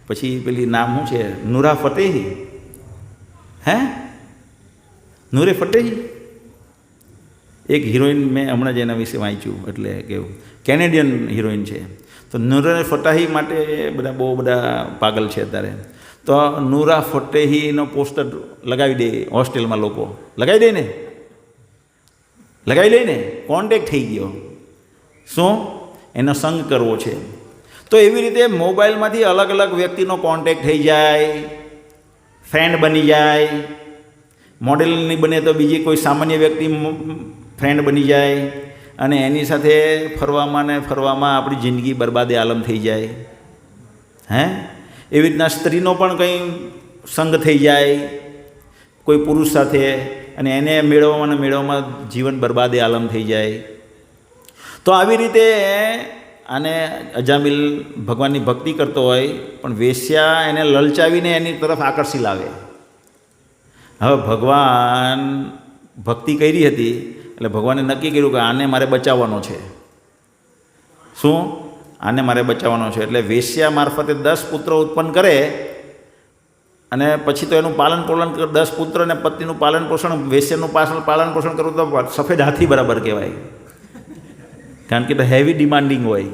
પછી પેલી નામ શું છે, નૂરા ફતેહી, નૂરે ફતેહી એક હિરોઈન, મેં હમણાં જ એના વિશે વાંચ્યું, એટલે કેવું કેનેડિયન હિરોઈન છે. તો નૂરા ફતેહી માટે બધા બહુ બધા પાગલ છે અત્યારે. તો નૂરા ફતેહીનો પોસ્ટર લગાવી દે હોસ્ટેલમાં, લોકો લગાવી દે ને, લગાવી દે ને, કોન્ટેક્ટ થઈ ગયો. શું? એનો સંગ કરવો છે. તો એવી રીતે મોબાઈલમાંથી અલગ અલગ વ્યક્તિનો કોન્ટેક્ટ થઈ જાય, ફ્રેન્ડ બની જાય. મોડેલ નહીં બને તો બીજી કોઈ સામાન્ય વ્યક્તિ ફ્રેન્ડ બની જાય, અને એની સાથે ફરવામાં ને ફરવામાં આપણી જિંદગી બરબાદે આલમ થઈ જાય. હે એવી રીતના સ્ત્રીનો પણ કંઈ સંગ થઈ જાય કોઈ પુરુષ સાથે, અને એને મેળવવામાં જીવન બરબાદે આલમ થઈ જાય. તો આવી રીતે આને અજામિલ ભગવાનની ભક્તિ કરતો હોય, પણ વેશ્યા એને લલચાવીને એની તરફ આકર્ષી લાવે. હવે ભગવાન ભક્તિ કરી હતી એટલે ભગવાને નક્કી કર્યું કે આને મારે બચાવવાનો છે. શું? આને મારે બચાવવાનો છે. એટલે વેશ્યા મારફતે 10 પુત્ર ઉત્પન્ન કરે, અને પછી તો એનું પાલન પોષણ 10 પુત્ર અને પત્નીનું પાલન પોષણ, વેશ્યાનું પાલન પોષણ કરવું તો સફેદ હાથી બરાબર કહેવાય. કારણ કે તો હેવી ડિમાન્ડિંગ હોય,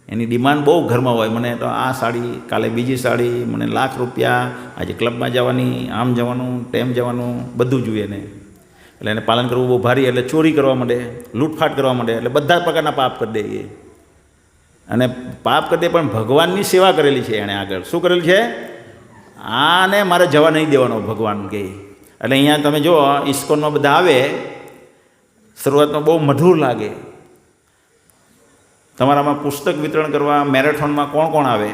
એની ડિમાન્ડ બહુ ઘરમાં હોય. મને તો આ સાડી, કાલે બીજી સાડી, મને લાખ રૂપિયા, આજે ક્લબમાં જવાની, આમ જવાનું, તેમ જવાનું, બધું જોઈએ એને. એટલે એને પાલન કરવું બહુ ભારી, એટલે ચોરી કરવા માંડે, લૂંટફાટ કરવા માંડે, એટલે બધા પ્રકારના પાપ કરી દે એ. અને પાપ કરી દે, પણ ભગવાનની સેવા કરેલી છે એણે. આગળ શું કરેલું છે? આને મારે જવા નહીં દેવાનો, ભગવાન કહે. એટલે અહીંયા તમે જો ઇસ્કોનમાં બધા આવે, શરૂઆતમાં બહુ મધુર લાગે. તમારામાં પુસ્તક વિતરણ કરવા મેરેથોનમાં કોણ કોણ આવે?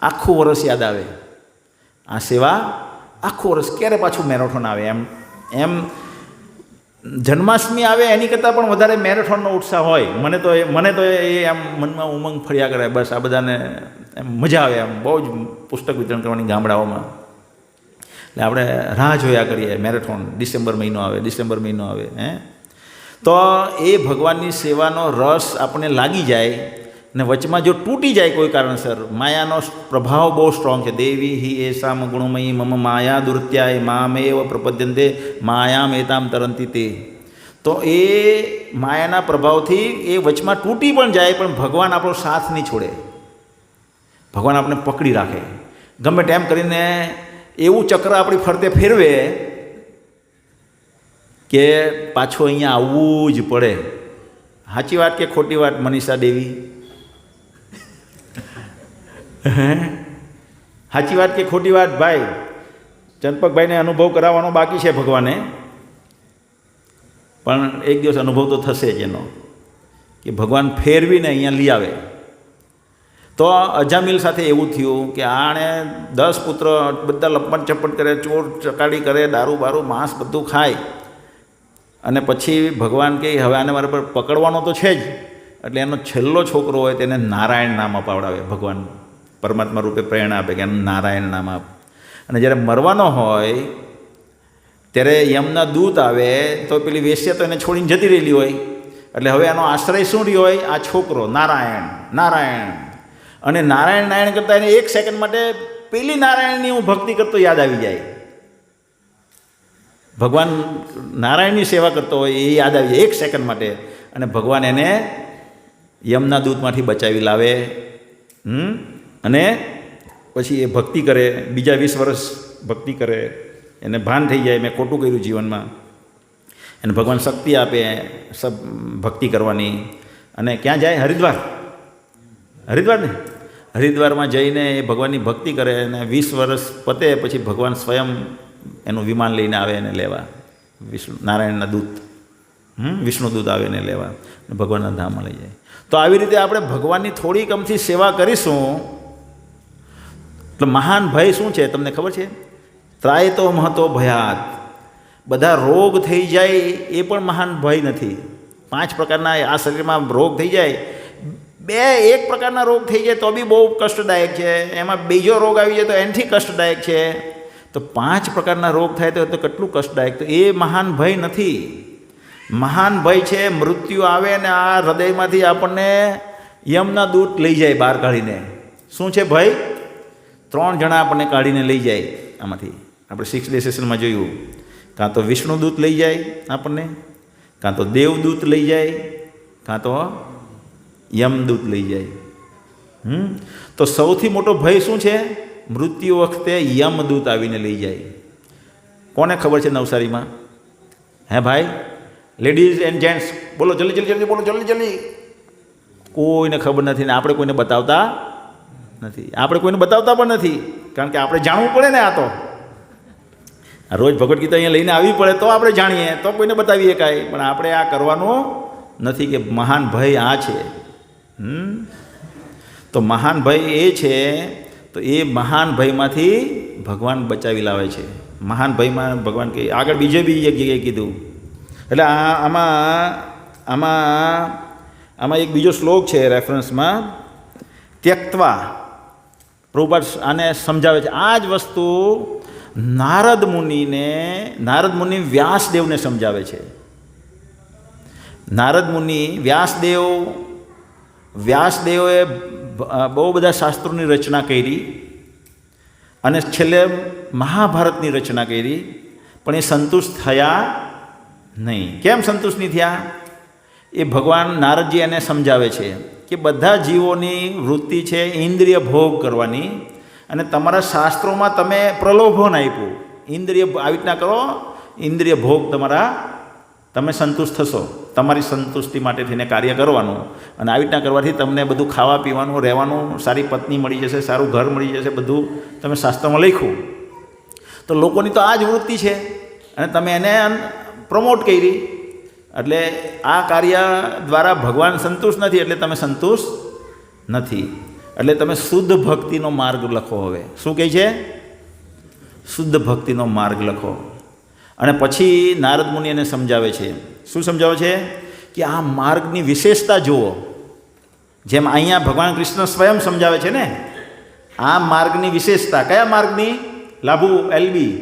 આખું વર્ષ યાદ આવે આ સેવા, આખું વર્ષ. ક્યારે પાછું મેરેથોન આવે? એમ જન્માષ્ટમી આવે એની કરતાં પણ વધારે મેરેથોનનો ઉત્સાહ હોય. મને તો એ આમ મનમાં ઉમંગ ફર્યા કરે. બસ આ બધાને એમ મજા આવે, આમ બહુ જ પુસ્તક વિતરણ કરવાની ગામડાઓમાં. એટલે આપણે રાહ જોયા કરીએ મેરેથોન. ડિસેમ્બર મહિનો આવે. તો એ ભગવાનની સેવાનો રસ આપણને લાગી જાય, ને વચમાં જો તૂટી જાય કોઈ કારણસર, માયાનો પ્રભાવ બહુ સ્ટ્રોંગ છે. દેવી હિ એસામ ગુણમયી મમ માયા દુર્ત્યાય મામેવ પ્રપદ્યંતે માયામ એતામ તરંતી તે. તો એ માયાના પ્રભાવથી એ વચમાં તૂટી પણ જાય, પણ ભગવાન આપણો સાથ નહીં છોડે. ભગવાન આપણે પકડી રાખે. ગમે તેમ કરીને એવું ચક્ર આપણી ફરતે ફેરવે કે પાછું અહીંયા આવવું જ પડે. સાચી વાત કે ખોટી વાત મનીષા દેવી? સાચી વાત કે ખોટી વાત ભાઈ? ચંપકભાઈને અનુભવ કરાવવાનો બાકી છે ભગવાને, પણ એક દિવસ અનુભવ તો થશે જ એનો, કે ભગવાન ફેરવીને અહીંયા લઈ આવે. તો અજામિલ સાથે એવું થયું કે આણે 10 પુત્ર બધા લપટ ચપટ કરે, ચોર ચકાડી કરે, દારૂ બારૂ માંસ બધું ખાય, અને પછી ભગવાન કહે હવે આને મારા પર પકડવાનો તો છે જ. એટલે એનો છેલ્લો છોકરો હોય તેને નારાયણ નામ અપાવડાવે ભગવાન. પરમાત્મા રૂપે પ્રેરણા આપે કે એનું નારાયણ નામ આપ. અને જ્યારે મરવાનો હોય ત્યારે યમના દૂત આવે, તો પેલી વેશ્યા તો એને છોડીને જતી રહેલી હોય, એટલે હવે એનો આશ્રય શું રહ્યો હોય? આ છોકરો નારાયણ. અને નારાયણ કરતાં એને 1 સેકન્ડ માટે પેલી નારાયણની હું ભક્તિ કરતો યાદ આવી જાય. ભગવાન નારાયણની સેવા કરતો હોય એ યાદ આવી જાય 1 સેકન્ડ માટે, અને ભગવાન એને યમના દૂતમાંથી બચાવી લાવે. અને પછી એ ભક્તિ કરે, બીજા 20 વર્ષ ભક્તિ કરે, એને ભાન થઈ જાય મેં ખોટું કર્યું જીવનમાં, એને ભગવાન શક્તિ આપે ભક્તિ કરવાની. અને ક્યાં જાય? હરિદ્વાર ને હરિદ્વારમાં જઈને એ ભગવાનની ભક્તિ કરે, અને 20 વર્ષ પતે પછી ભગવાન સ્વયં એનું વિમાન લઈને આવે એને લેવા. નારાયણના દૂત, વિષ્ણુ દૂત આવે એને લેવા, અને ભગવાનના ધામમાં લઈ જાય. તો આવી રીતે આપણે ભગવાનની થોડીક અમથી સેવા કરીશું તો મહાન ભય શું છે તમને ખબર છે? ત્રાયતો મહતો ભયાત. બધા રોગ થઈ જાય એ પણ મહાન ભય નથી. 5 પ્રકારના આ શરીરમાં રોગ થઈ જાય, 1 પ્રકારના રોગ થઈ જાય તો બી બહુ કષ્ટદાયક છે, એમાં બીજો રોગ આવી જાય તો એનાથી કષ્ટદાયક છે. તો 5 પ્રકારના રોગ થાય તો કેટલું કષ્ટદાયક. તો એ મહાન ભય નથી. મહાન ભય છે મૃત્યુ આવે ને આ હૃદયમાંથી આપણને યમના દૂત લઈ જાય બહાર કાઢીને. શું છે ભય? 3 જણા આપણને કાઢીને લઈ જાય આમાંથી. આપણે 6 ડે સેશનમાં જોયું, કાં તો વિષ્ણુદૂત લઈ જાય આપણને, કાં તો દેવદૂત લઈ જાય, કાં તો યમદૂત લઈ જાય. તો સૌથી મોટો ભય શું છે? મૃત્યુ વખતે યમદૂત આવીને લઈ જાય. કોને ખબર છે નવસારીમાં? હે ભાઈ, લેડીઝ એન્ડ જેન્ટ્સ, બોલો જલ્દી જલ્દી જલ્દી, બોલો જલ્દી જલ્દી. કોઈને ખબર નથી ને આપણે કોઈને બતાવતા નથી. આપણે કોઈને બતાવતા પણ નથી, કારણ કે આપણે જાણવું પડે ને. આ તો રોજ ભગવદ્ ગીતા અહીંયા લઈને આવવી પડે તો આપણે જાણીએ, તો કોઈને બતાવીએ કાંઈ. પણ આપણે આ કરવાનું નથી કે મહાન ભય આ છે. તો મહાન ભય એ છે, તો એ મહાન ભયમાંથી ભગવાન બચાવી લાવે છે. મહાન ભયમાં ભગવાન કે આગળ બીજે બી એક જગ્યાએ કીધું. એટલે આમાં એક બીજો શ્લોક છે રેફરન્સમાં, ત્યક્ત્વા. પ્રભુપાદ આને સમજાવે છે. આ જ વસ્તુ નારદ મુનિ વ્યાસદેવને સમજાવે છે. નારદ મુનિ વ્યાસદેવે બહુ બધા શાસ્ત્રોની રચના કરી અને છેલ્લે મહાભારતની રચના કરી, પણ એ સંતુષ્ટ થયા નહીં. કેમ સંતુષ્ટ નહીં થયા? એ ભગવાન નારદજી એને સમજાવે છે કે બધા જીવોની વૃત્તિ છે ઇન્દ્રિય ભોગ કરવાની, અને તમારા શાસ્ત્રોમાં તમે પ્રલોભન આપ્યું, ઇન્દ્રિય આવી રીતના કરો, ઇન્દ્રિય ભોગ તમે સંતુષ્ટ થશો, તમારી સંતુષ્ટિ માટે થઈને કાર્ય કરવાનું, અને આવી રીતના કરવાથી તમને બધું ખાવા પીવાનું, રહેવાનું, સારી પત્ની મળી જશે, સારું ઘર મળી જશે, બધું તમે શાસ્ત્રમાં લખ્યું. તો લોકોની તો આ જ વૃત્તિ છે અને તમે એને પ્રમોટ કરી, એટલે આ કાર્ય દ્વારા ભગવાન સંતુષ્ટ નથી, એટલે તમે સંતુષ્ટ નથી. એટલે તમે શુદ્ધ ભક્તિનો માર્ગ લખો. હવે શું કહે છે? શુદ્ધ ભક્તિનો માર્ગ લખો. અને પછી નારદ મુનિ એને સમજાવે છે. શું સમજાવે છે? કે આ માર્ગની વિશેષતા જુઓ. જેમ અહીંયા ભગવાન કૃષ્ણ સ્વયં સમજાવે છે ને, આ માર્ગની વિશેષતા. કયા માર્ગની? લાભુ એલબી.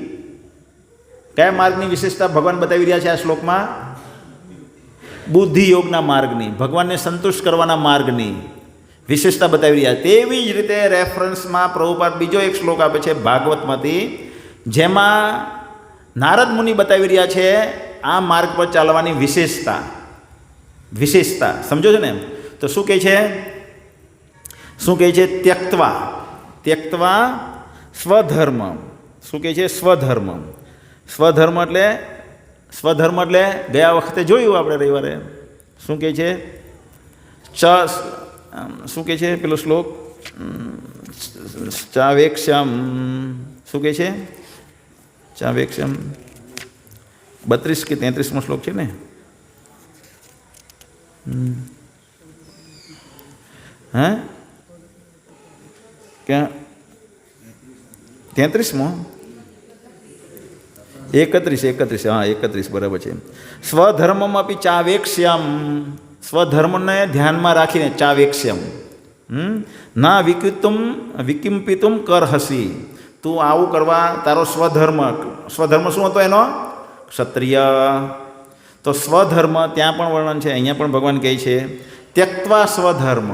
કયા માર્ગની વિશેષતા ભગવાન બતાવી રહ્યા છે આ શ્લોકમાં? બુદ્ધિ યોગના માર્ગની, ભગવાનને સંતુષ્ટ કરવાના માર્ગની વિશેષતા બતાવી રહ્યા. તેવી જ રીતે રેફરન્સમાં પ્રભુપાદ બીજો એક શ્લોક આપે છે ભાગવતમાંથી, જેમાં નારદ મુનિ બતાવી રહ્યા છે આ માર્ગ પર ચાલવાની વિશેષતા. સમજો છો ને? તો શું કહે છે? ત્યક્ત્વા સ્વધર્મ. શું કહે છે? સ્વધર્મ એટલે ગયા વખતે જોયું આપણે રવિવારે. શું કહે છે? શું કહે છે પેલો શ્લોક? ચાવેક્ષ્યમ. શું કહે છે? ચાવેક્ષ્યમ 32 કે 33મો શ્લોક છે ને? હા, ક્યાં? 33મો? 31. હા, 31 બરાબર છે. સ્વધર્મમ અપી ચાવેક્ષ્યમ. સ્વધર્મને ધ્યાનમાં રાખીને ચાવેક્ષ્યમ. ના વિકિંપિતુમ કરહસી. તું આવું કરવા, તારો સ્વધર્મ શું હતો એનો? ક્ષત્રિય. તો સ્વધર્મ ત્યાં પણ વર્ણન છે, અહીંયા પણ ભગવાન કહે છે ત્યક્ત્વા સ્વધર્મ.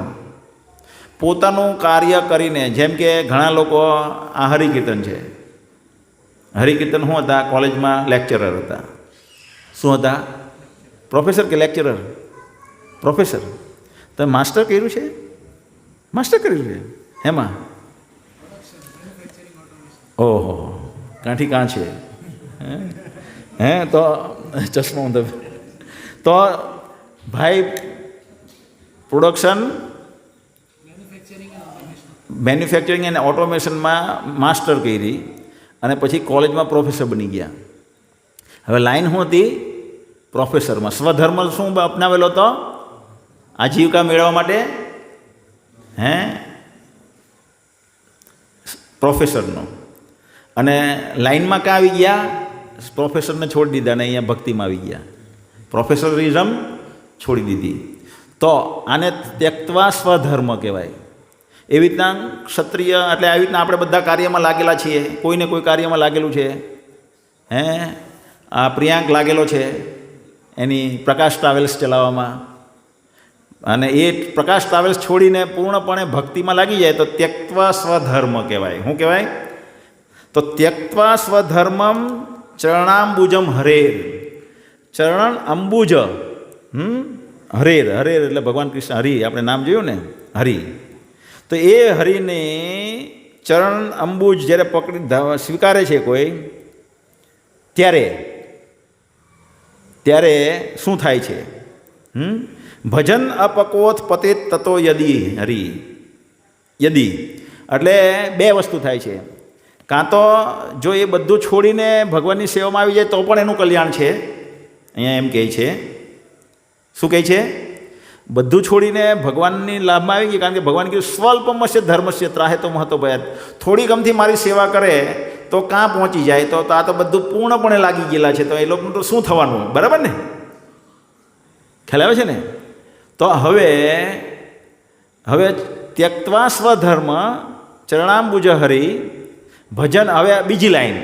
પોતાનું કાર્ય કરીને, જેમ કે ઘણા લોકો આ હરિકીર્તન છે. હરિકીર્તન શું હતા? કોલેજમાં લેક્ચરર હતા. શું હતા? પ્રોફેસર કે લેક્ચરર? પ્રોફેસર. તમે માસ્ટર કર્યું છે? માસ્ટર કર્યું છે એમાં? ઓહો, કાંઠી કાં છે હે? તો ચશ્મા તો ભાઈ પ્રોડક્શન, મેન્યુફેક્ચરિંગ અને ઓટોમેશનમાં માસ્ટર કરી અને પછી કોલેજમાં પ્રોફેસર બની ગયા. હવે લાઈન શું હતી? પ્રોફેસરમાં. સ્વધર્મ શું અપનાવેલો હતો? આજીવિકા મેળવવા માટે પ્રોફેસરનો. અને લાઈનમાં ક્યાં આવી ગયા? પ્રોફેસરને છોડી દીધા અને અહીંયા ભક્તિમાં આવી ગયા. પ્રોફેસરિઝમ છોડી દીધી. તો આને ત્યક્ત્વા સ્વધર્મ કહેવાય. એવી રીતના ક્ષત્રિય એટલે આવી રીતના આપણે બધા કાર્યમાં લાગેલા છીએ. કોઈને કોઈ કાર્યમાં લાગેલું છે. આ પ્રિયાંક લાગેલો છે એની પ્રકાશ ટ્રાવેલ્સ ચલાવવામાં, અને એ પ્રકાશ ટ્રાવેલ્સ છોડીને પૂર્ણપણે ભક્તિમાં લાગી જાય તો ત્યક્ત્વા સ્વધર્મ કહેવાય. શું કહેવાય? તો ત્યક્ત્વા સ્વધર્મમ ચરણાંબુજમ હરેર. ચરણ અંબુજ, હરેર, હરેર એટલે ભગવાન કૃષ્ણ હરિ, આપણે નામ જોયું ને હરિ. તો એ હરિને ચરણ અંબુજ જ્યારે પકડી સ્વીકારે છે કોઈ, ત્યારે શું થાય છે? ભજન અપકોથ પતિત તતો યદી હરિ. યદી એટલે બે વસ્તુ થાય છે. કાં તો જો એ બધું છોડીને ભગવાનની સેવામાં આવી જાય તો પણ એનું કલ્યાણ છે. અહીંયા એમ કહે છે, શું કહે છે? બધું છોડીને ભગવાનની લાભમાં આવી ગઈ. કારણ કે ભગવાન કીધું સ્વલ્પમસ્ય ધર્મસ્ય ત્રાહે તો મહત્વ ભયાત. થોડી ગમથી મારી સેવા કરે તો કાં પહોંચી જાય? તો આ તો બધું પૂર્ણપણે લાગી ગયેલા છે, તો એ લોકોનું તો શું થવાનું? બરાબર ને? ખ્યાલ આવે છે ને? તો હવે ત્યક્ત્વા સ્વધર્મ ચરણાંબુજ હરિ ભજન. હવે બીજી લાઈન,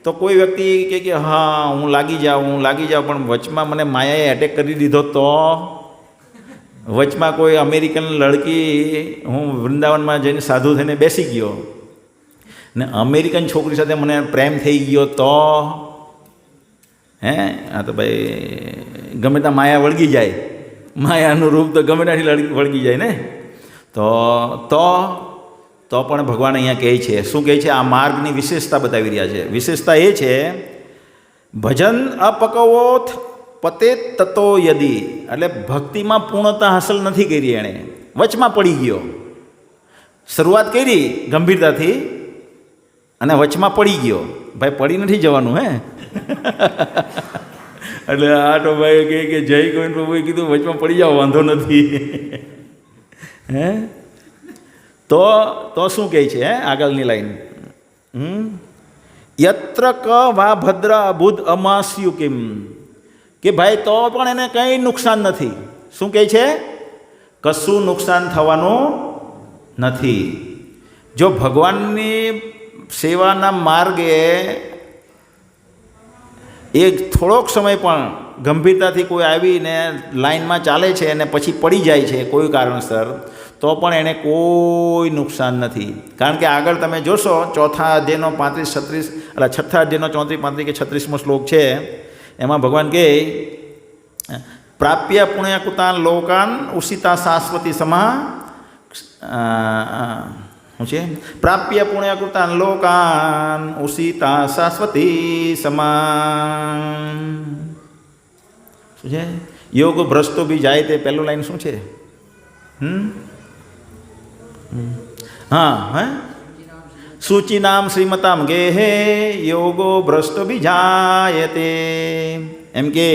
તો કોઈ વ્યક્તિ કે હા હું લાગી જાઉં પણ વચમાં મને માયાએ એટેક કરી દીધો, તો વચમાં કોઈ અમેરિકન લડકી, હું વૃંદાવનમાં જઈને સાધુ થઈને બેસી ગયો ને અમેરિકન છોકરી સાથે મને પ્રેમ થઈ ગયો, તો આ તો ભાઈ ગમે ત્યાં માયા વળગી જાય, માયાનું રૂપ તો ગમે ત્યાંથી વળગી જાય ને. તો પણ ભગવાન અહીંયા કહે છે, શું કહે છે? આ માર્ગની વિશેષતા બતાવી રહ્યા છે. વિશેષતા એ છે, ભજન અપકવોથ પતે તતો યદી, એટલે ભક્તિમાં પૂર્ણતા હાંસલ નથી કરી, એણે વચમાં પડી ગયો. શરૂઆત કરી ગંભીરતાથી અને વચમાં પડી ગયો. ભાઈ પડી નથી જવાનું, હે એટલે આ તો ભાઈ કે જય ગોવિંદ પ્રભુએ કીધું વચમાં પડી જાઓ, વાંધો નથી. હે તો શું કહે છે આગળની લાઈન? યત્ર ક વા ભદ્ર અબુધ અમાસ્યુ કિમ, કે ભાઈ તો પણ એને કંઈ નુકસાન નથી. શું કહે છે? કશું નુકસાન થવાનું નથી. જો ભગવાનની સેવાના માર્ગે એ થોડોક સમય પણ ગંભીરતાથી કોઈ આવીને લાઈનમાં ચાલે છે અને પછી પડી જાય છે કોઈ કારણસર, તો પણ એને કોઈ નુકસાન નથી. કારણ કે આગળ તમે જોશો ચોથા અધ્યાયનો 35-36 એટલે છઠ્ઠા અધ્યાયનો 34-35 કે 36મો શ્લોક છે, એમાં ભગવાન કહે પ્રાપ્ય પુણ્યકૃતાન લોકાન ઉષિતા શાશ્વતી સમા. શું છે? પ્રાપ્ય પુણ્યકૃતાન લોકાન ઉષિતા શાશ્વતી સમા. શું છે? યોગ ભ્રષ્ટો બી જાય તે પહેલું લાઈન શું છે? હા, સૂચિનામ શ્રીમતામ ગેહે યોગો ભ્રષ્ટ બીજાયતે. એમ કે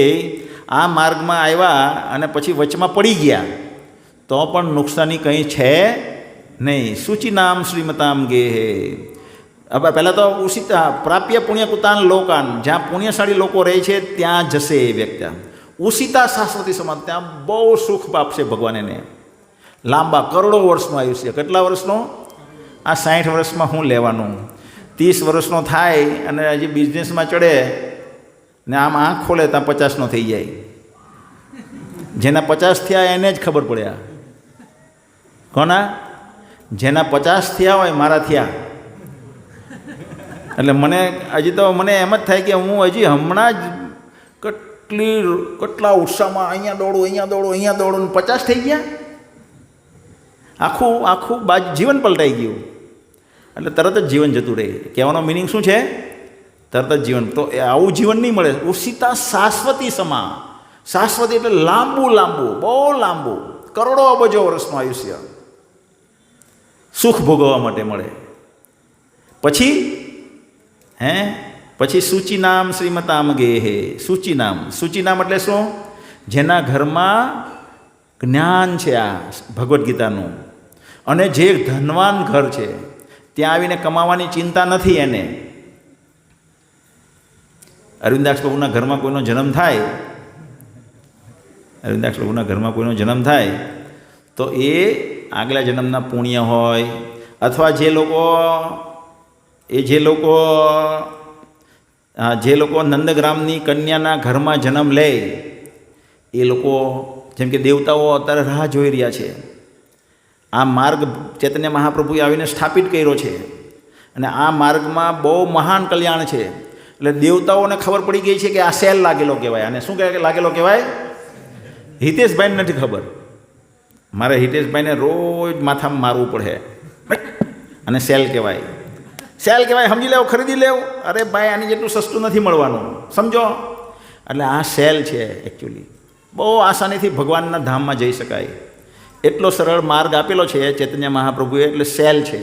આ માર્ગમાં આવ્યા અને પછી વચમાં પડી ગયા તો પણ નુકસાની કંઈ છે નહીં. સૂચિનામ શ્રીમતામ ગેહે. હવે પહેલાં તો ઉષિતા પ્રાપ્ય પુણ્યકૃતાન લોકાન, જ્યાં પુણ્યશાળી લોકો રહે છે ત્યાં જશે એ વ્યક્તિ. ઉષિતા શાશ્વતી સમાન, ત્યાં બહુ સુખ આપશે ભગવાન એને. લાંબા કરોડો વર્ષનું આયુષ્ય. કેટલા વર્ષનું? આ 60 વર્ષમાં શું લેવાનું? 30 વર્ષનો થાય અને હજી બિઝનેસમાં ચડે ને આમ આંખ ખોલે ત્યાં 50નો થઈ જાય. જેના 50 થયા એને જ ખબર પડ્યા. કોના? જેના 50 થયા હોય, મારા થયા. એટલે મને હજી તો મને એમ જ થાય કે હું હજી હમણાં જ કેટલા ઉત્સાહમાં અહીંયા દોડું 50 થઈ ગયા. આખું જીવન પલટાઈ ગયું. એટલે તરત જ જીવન જતું રહે. કહેવાનો મિનિંગ શું છે? તરત જ જીવન. તો આવું જીવન નહીં મળે. ઉષિતા શાશ્વતી સમા. શાશ્વતી એટલે લાંબુ, બહુ લાંબુ, કરોડો અબજો વર્ષનું આયુષ્ય સુખ ભોગવવા માટે મળે. પછી સૂચિનામ શ્રીમતામ ગેહે. સૂચિનામ એટલે શું? જેના ઘરમાં જ્ઞાન છે આ ભગવદ્ ગીતાનું, અને જે ધનવાન ઘર છે ત્યાં આવીને કમાવાની ચિંતા નથી એને. અરવિંદાક્ષ પ્રભુના ઘરમાં કોઈનો જન્મ થાય તો એ આગલા જન્મના પુણ્ય હોય, અથવા જે લોકો નંદગ્રામની કન્યાના ઘરમાં જન્મ લે એ લોકો, જેમ કે દેવતાઓ અત્યારે રાહ જોઈ રહ્યા છે. આ માર્ગ ચૈતન્ય મહાપ્રભુએ આવીને સ્થાપિત કર્યો છે અને આ માર્ગમાં બહુ મહાન કલ્યાણ છે. એટલે દેવતાઓને ખબર પડી ગઈ છે કે આ સેલ લાગેલો કહેવાય. અને શું લાગેલો કહેવાય? હિતેશભાઈને નથી ખબર, મારે હિતેશભાઈને રોજ માથામાં મારવું પડે, અને સેલ કહેવાય, સેલ કહેવાય, સમજી લેવું, ખરીદી લેવું. અરે ભાઈ આની જેટલું સસ્તું નથી મળવાનું, સમજો. એટલે આ સેલ છે એકચ્યુઅલી. બહુ આસાનીથી ભગવાનના ધામમાં જઈ શકાય એટલો સરળ માર્ગ આપેલો છે ચૈતન્ય મહાપ્રભુએ, એટલે સેલ છે.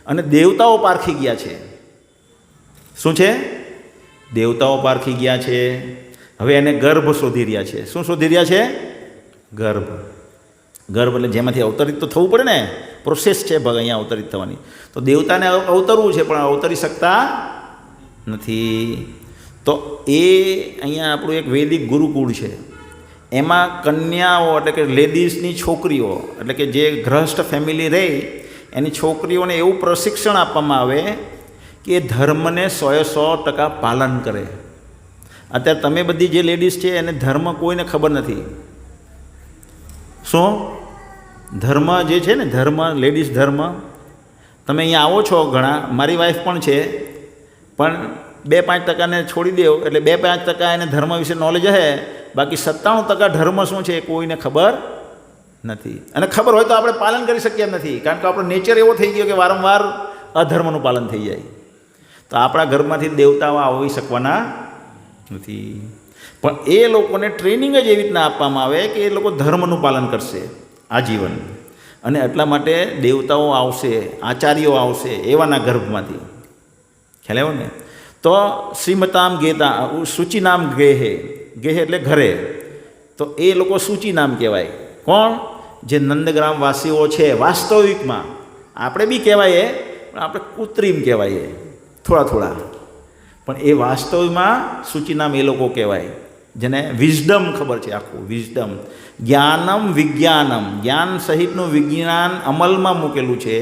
અને દેવતાઓ પારખી ગયા છે. શું છે? દેવતાઓ પારખી ગયા છે. હવે એને ગર્ભ શોધી રહ્યા છે. શું શોધી રહ્યા છે? ગર્ભ. ગર્ભ એટલે જેમાંથી અવતરિત તો થવું પડે ને, પ્રોસેસ છે અહીંયા અવતરિત થવાની. તો દેવતાને અવતરવું છે પણ અવતરી શકતા નથી. તો એ અહીંયા આપણું એક વૈદિક ગુરુકુળ છે. એમાં કન્યાઓ એટલે કે લેડીઝની છોકરીઓ, એટલે કે જે ગ્રહસ્થ ફેમિલી રહે એની છોકરીઓને એવું પ્રશિક્ષણ આપવામાં આવે કે એ ધર્મને 100% પાલન કરે. અત્યારે તમે બધી જે લેડીઝ છે એને ધર્મ કોઈને ખબર નથી. શું ધર્મ જે છે ને, ધર્મ, લેડીઝ ધર્મ, તમે અહીંયા આવો છો ઘણા, મારી વાઈફ પણ છે, પણ 2-5% છોડી દેવો એટલે 2-5% એને ધર્મ વિશે નોલેજ હશે, બાકી 97% ધર્મ શું છે એ કોઈને ખબર નથી. અને ખબર હોય તો આપણે પાલન કરી શકીએ નથી, કારણ કે આપણો નેચર એવો થઈ ગયો કે વારંવાર અધર્મનું પાલન થઈ જાય. તો આપણા ઘરમાંથી દેવતાઓ આવી શકવાના નથી. પણ એ લોકોને ટ્રેનિંગ જ એવી રીતના આપવામાં આવે કે એ લોકો ધર્મનું પાલન કરશે આજીવન. અને એટલા માટે દેવતાઓ આવશે, આચાર્યો આવશે એવાના ગર્ભમાંથી. ખ્યાલ આવ્યો ને? તો શ્રીમતામ ગેતા સૂચિનામ ગેહે, ગેહે એટલે ઘરે, તો એ લોકો સૂચિનામ કહેવાય. કોણ? જે નંદગ્રામ વાસીઓ છે. વાસ્તવિકમાં આપણે બી કહેવાય પણ આપણે કૃત્રિમ કહેવાય થોડા થોડા, પણ એ વાસ્તવમાં સૂચિનામ એ લોકો કહેવાય જેને વિઝડમ ખબર છે, આખું વિઝડમ, જ્ઞાનમ વિજ્ઞાનમ, જ્ઞાન સહિતનું વિજ્ઞાન અમલમાં મૂકેલું છે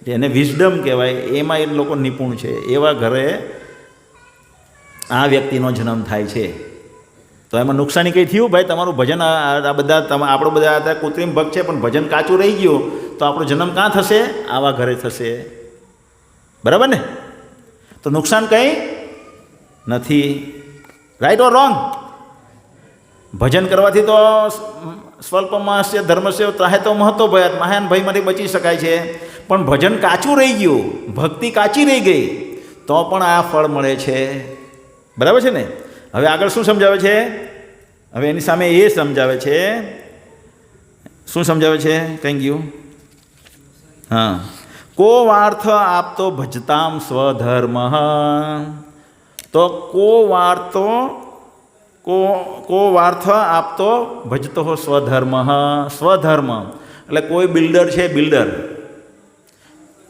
જેને વિઝડમ કહેવાય, એમાં એ લોકો નિપુણ છે. એવા ઘરે આ વ્યક્તિનો જન્મ થાય છે. તો એમાં નુકસાની કંઈ થયું ભાઈ? તમારું ભજન આ બધા આપણો બધા અત્યારે કૃત્રિમ ભક્ત છે પણ ભજન કાચું રહી ગયું, તો આપણો જન્મ ક્યાં થશે? આવા ઘરે થશે. બરાબર ને? તો નુકસાન કંઈ નથી. Right or wrong? ભજન કરવાથી તો સ્વલ્પમાસ્ય ધર્મસ્ય ત્રાહેતો મહત્વ ભયાત, મહાન ભયમાંથી બચી શકાય છે. પણ ભજન કાચું રહી ગયું, ભક્તિ કાચી રહી ગઈ, તો પણ આ ફળ મળે છે. બરાબર છે ને? હવે આગળ શું સમજાવે છે? હવે એની સામે એ સમજાવે છે. શું સમજાવે છે? કંઈ ગયું? હા, કો વાર્થ આપતો ભજતામ સ્વધર્મ. તો કો વાર્થ આપતો ભજતો સ્વધર્મ. સ્વધર્મ એટલે કોઈ બિલ્ડર છે, બિલ્ડર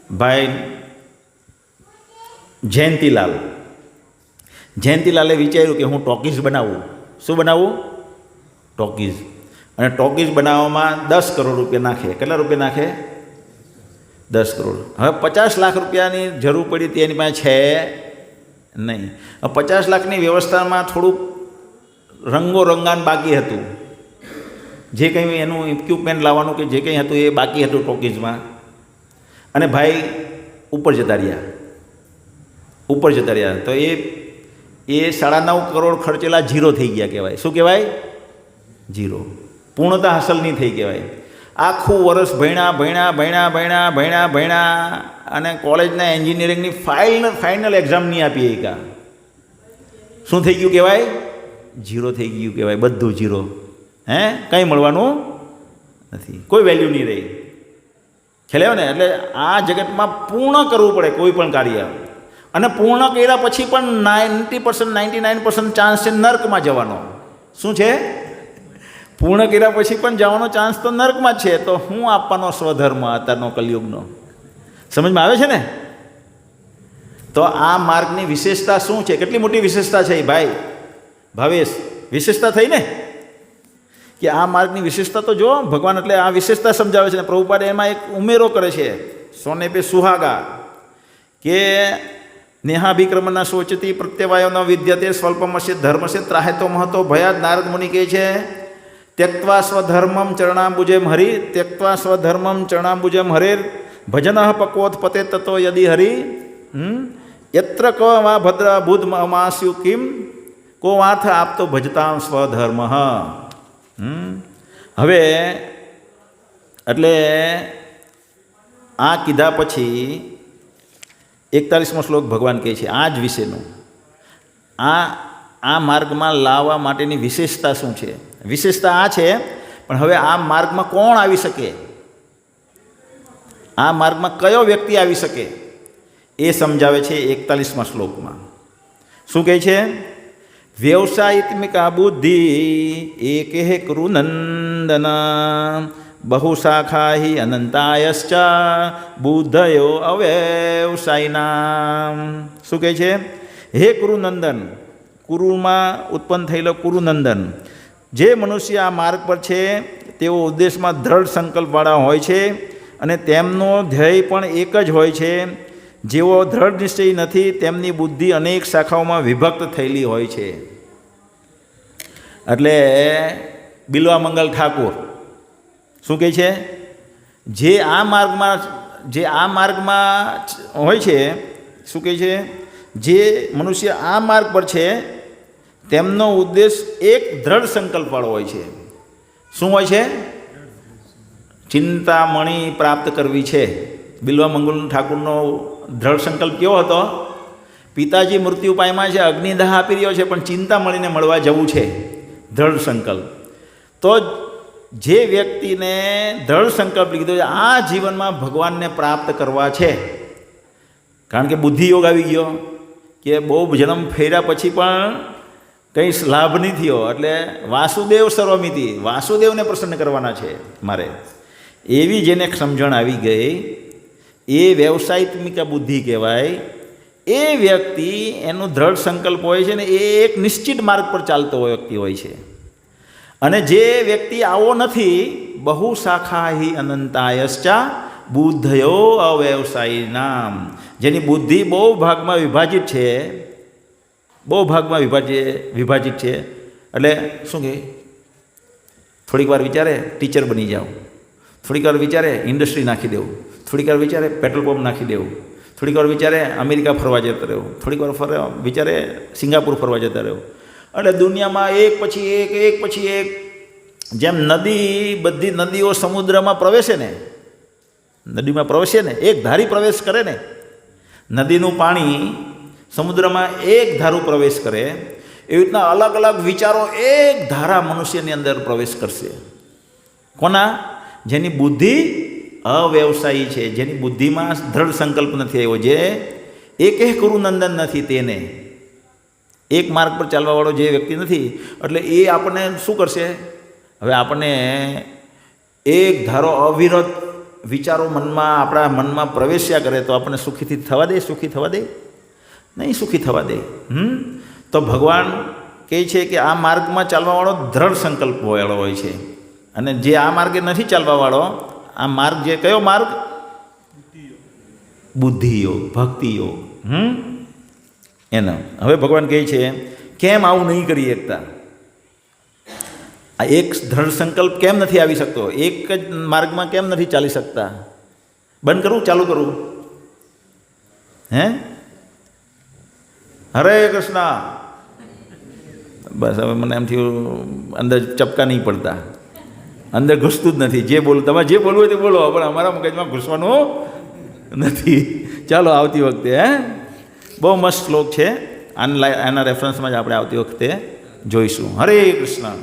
ભાઈ જયંતીલાલે વિચાર્યું કે હું ટોકીઝ બનાવું. શું બનાવું? ટોકીઝ. અને ટોકીઝ બનાવવામાં 10 કરોડ રૂપિયા નાખે. કેટલા રૂપિયા નાખે? 10 કરોડ. હવે 50 લાખ રૂપિયાની જરૂર પડી હતી, એની પાસે છે નહીં. 50 લાખની વ્યવસ્થામાં થોડુંક રંગાન બાકી હતું. જે કંઈ એનું ઇક્વિપમેન્ટ લાવવાનું કે જે કંઈ હતું એ બાકી હતું ટોકીઝમાં. અને ભાઈ ઉપર જતા રહ્યા. તો એ 9.5 કરોડ ખર્ચેલા ઝીરો થઈ ગયા કહેવાય. શું કહેવાય? ઝીરો. પૂર્ણતા હાંસલ નહીં થઈ કહેવાય. આખું વર્ષ ભણ્યા અને કોલેજના એન્જિનિયરિંગની ફાઇનલ એક્ઝામ નહીં આપી એકા. શું થઈ ગયું કહેવાય? ઝીરો થઈ ગયું કહેવાય. બધું ઝીરો. કંઈ મળવાનું નથી, કોઈ વેલ્યુ નહીં રહી. ખ્યાલ ને? એટલે આ જગતમાં પૂર્ણ કરવું પડે કોઈ પણ કાર્ય. અને પૂર્ણ કર્યા પછી પણ 99% ચાન્સ છે નર્કમાં જવાનો. શું છે? પૂર્ણ કર્યા પછી પણ જવાનો ચાન્સ તો નર્કમાં જ છે. તો હું આપવાનો સ્વધર્મ અત્યારનો કલિયુગનો? સમજમાં આવે છે ને? તો આ માર્ગની વિશેષતા શું છે? કેટલી મોટી વિશેષતા છે ભાઈ ભાવેશ? વિશેષતા થઈ ને કે આ માર્ગની વિશેષતા તો જો ભગવાન એટલે આ વિશેષતા સમજાવે છે. પ્રભુપાદ એમાં એક ઉમેરો કરે છે, સોને પે સુહાગા, કે નેહાભિક્રમના શોચતી પ્રત્યવાયો ન વિદ્યતે સ્વલ્પમસ્ય ધર્મસ્ય ત્રાહેતો મહતો ભયાદ. નારદ મુનિ કહે છે ત્યક્ત્વા સ્વધર્મમ ચરણાંબુજેમ હરિ, ત્યક્ત્વા સ્વધર્મમ ચરણાંબુજેમ હરેર ભજન પકોત્પતે તતો યદિ હરિ યત્ર ક વા ભદ્ર બુધ માસ્યુ કિમ કો વાર્થ આપતો ભજતામ સ્વધર્મ. હવે એટલે આ કીધા પછી 41મો શ્લોક ભગવાન કહે છે આ જ વિશેનું, આ માર્ગમાં લાવવા માટેની વિશેષતા શું છે? વિશેષતા આ છે, પણ હવે આ માર્ગમાં કોણ આવી શકે, આ માર્ગમાં કયો વ્યક્તિ આવી શકે એ સમજાવે છે 41મા શ્લોકમાં. શું કહે છે? વ્યવસાયિત્મિકા બુદ્ધિ એકે કૃનંદન બહુશાખા હિ અનંતાયશ્ચ બુદ્ધયો અવ્યવસાયિના. શું કહે છે? હે કુરુનંદન, કુરુમાં ઉત્પન્ન થયેલો કુરુનંદન, જે મનુષ્ય આ માર્ગ પર છે તેઓ ઉદ્દેશમાં દ્રઢ સંકલ્પવાળા હોય છે અને તેમનો ધ્યેય પણ એક જ હોય છે. જેઓ દ્રઢ નિશ્ચય નથી તેમની બુદ્ધિ અનેક શાખાઓમાં વિભક્ત થયેલી હોય છે. એટલે બિલ્વામંગલ ઠાકુર શું કહે છે? જે આ માર્ગમાં હોય છે, શું કહે છે? જે મનુષ્ય આ માર્ગ પર છે તેમનો ઉદ્દેશ એક દ્રઢ સંકલ્પવાળો હોય છે. શું હોય છે? ચિંતામણી પ્રાપ્ત કરવી છે. બિલ્વામંગલ ઠાકુરનો દ્રઢ સંકલ્પ કેવો હતો? પિતાજી મૃત્યુ પામ્યા છે, અગ્નિદાહ આપી રહ્યો છે, પણ ચિંતામણીને મળવા જવું છે. દ્રઢ સંકલ્પ. તો જે વ્યક્તિને દ્રઢ સંકલ્પ લીધો છે આ જીવનમાં ભગવાનને પ્રાપ્ત કરવા છે, કારણ કે બુદ્ધિયોગ આવી ગયો કે બહુ જન્મ ફેર્યા પછી પણ કંઈ લાભ નહીં થયો, એટલે વાસુદેવ સર્વમિતિ, વાસુદેવને પ્રસન્ન કરવાના છે મારે, એવી જેને સમજણ આવી ગઈ એ વ્યવસાયિત્મિકા બુદ્ધિ કહેવાય. એ વ્યક્તિ એનો દ્રઢ સંકલ્પ હોય છે ને એ એક નિશ્ચિત માર્ગ પર ચાલતો વ્યક્તિ હોય છે. અને જે વ્યક્તિ આવો નથી, બહુ શાખા હિ અનંતાયશ્ચ બુદ્ધયો અવ્યવસાયિનામ, જેની બુદ્ધિ બહુ ભાગમાં વિભાજિત છે, બહુ ભાગમાં વિભાજિત છે. એટલે શું કહે? થોડીક વાર વિચારે ટીચર બની જાઓ, થોડીક વાર વિચારે ઇન્ડસ્ટ્રી નાખી દેવું, થોડીક વાર વિચારે પેટ્રોલ પંપ નાખી દેવું, થોડીક વાર વિચારે અમેરિકા ફરવા જતા રહેવું, થોડીક વાર વિચારે સિંગાપુર ફરવા જતા રહેવું. એટલે દુનિયામાં એક પછી એક જેમ બધી નદીઓ સમુદ્રમાં પ્રવેશે ને, નદીમાં પ્રવેશે ને, એક ધારી પ્રવેશ કરે ને, નદીનું પાણી સમુદ્રમાં એક ધારું પ્રવેશ કરે, એવી રીતના અલગ અલગ વિચારો એક ધારા મનુષ્યની અંદર પ્રવેશ કરશે. કોના? જેની બુદ્ધિ અવ્યવસાયી છે, જેની બુદ્ધિમાં દ્રઢ સંકલ્પ નથી આવ્યો, જે એકે કુરુનંદન નથી, તેને એક માર્ગ પર ચાલવાવાળો જે વ્યક્તિ નથી. એટલે એ આપણને શું કરશે? હવે આપણને એક ધારો અવિરત વિચારો આપણા મનમાં પ્રવેશ્યા કરે તો આપણને સુખી થવા દે? નહીં સુખી થવા દે. તો ભગવાન કહે છે કે આ માર્ગમાં ચાલવાવાળો દ્રઢ સંકલ્પ વાળો હોય છે, અને જે આ માર્ગે નથી ચાલવાવાળો, આ માર્ગ જે કયો માર્ગ? બુદ્ધિયોગ, ભક્તિયોગ. એનો હવે ભગવાન કહે છે કેમ આવું નહીં કરી શકતા? આ એક દ્રઢ સંકલ્પ કેમ નથી આવી શકતો? એક જ માર્ગમાં કેમ નથી ચાલી શકતા? બંધ કરું, ચાલુ કરું? હે? હરે કૃષ્ણ. બસ હવે મને એમ થયું અંદર ચપકા નહીં પડતા, અંદર ઘૂસતું જ નથી. જે બોલું, તમારે જે બોલવું હોય તે બોલો, પણ અમારા મગજમાં ઘૂસવાનું નથી. ચાલો આવતી વખતે બહુ મસ્ત શ્લોક છે, આના રેફરન્સમાં જ આપણે આવતી વખતે જોઈશું. હરે કૃષ્ણ.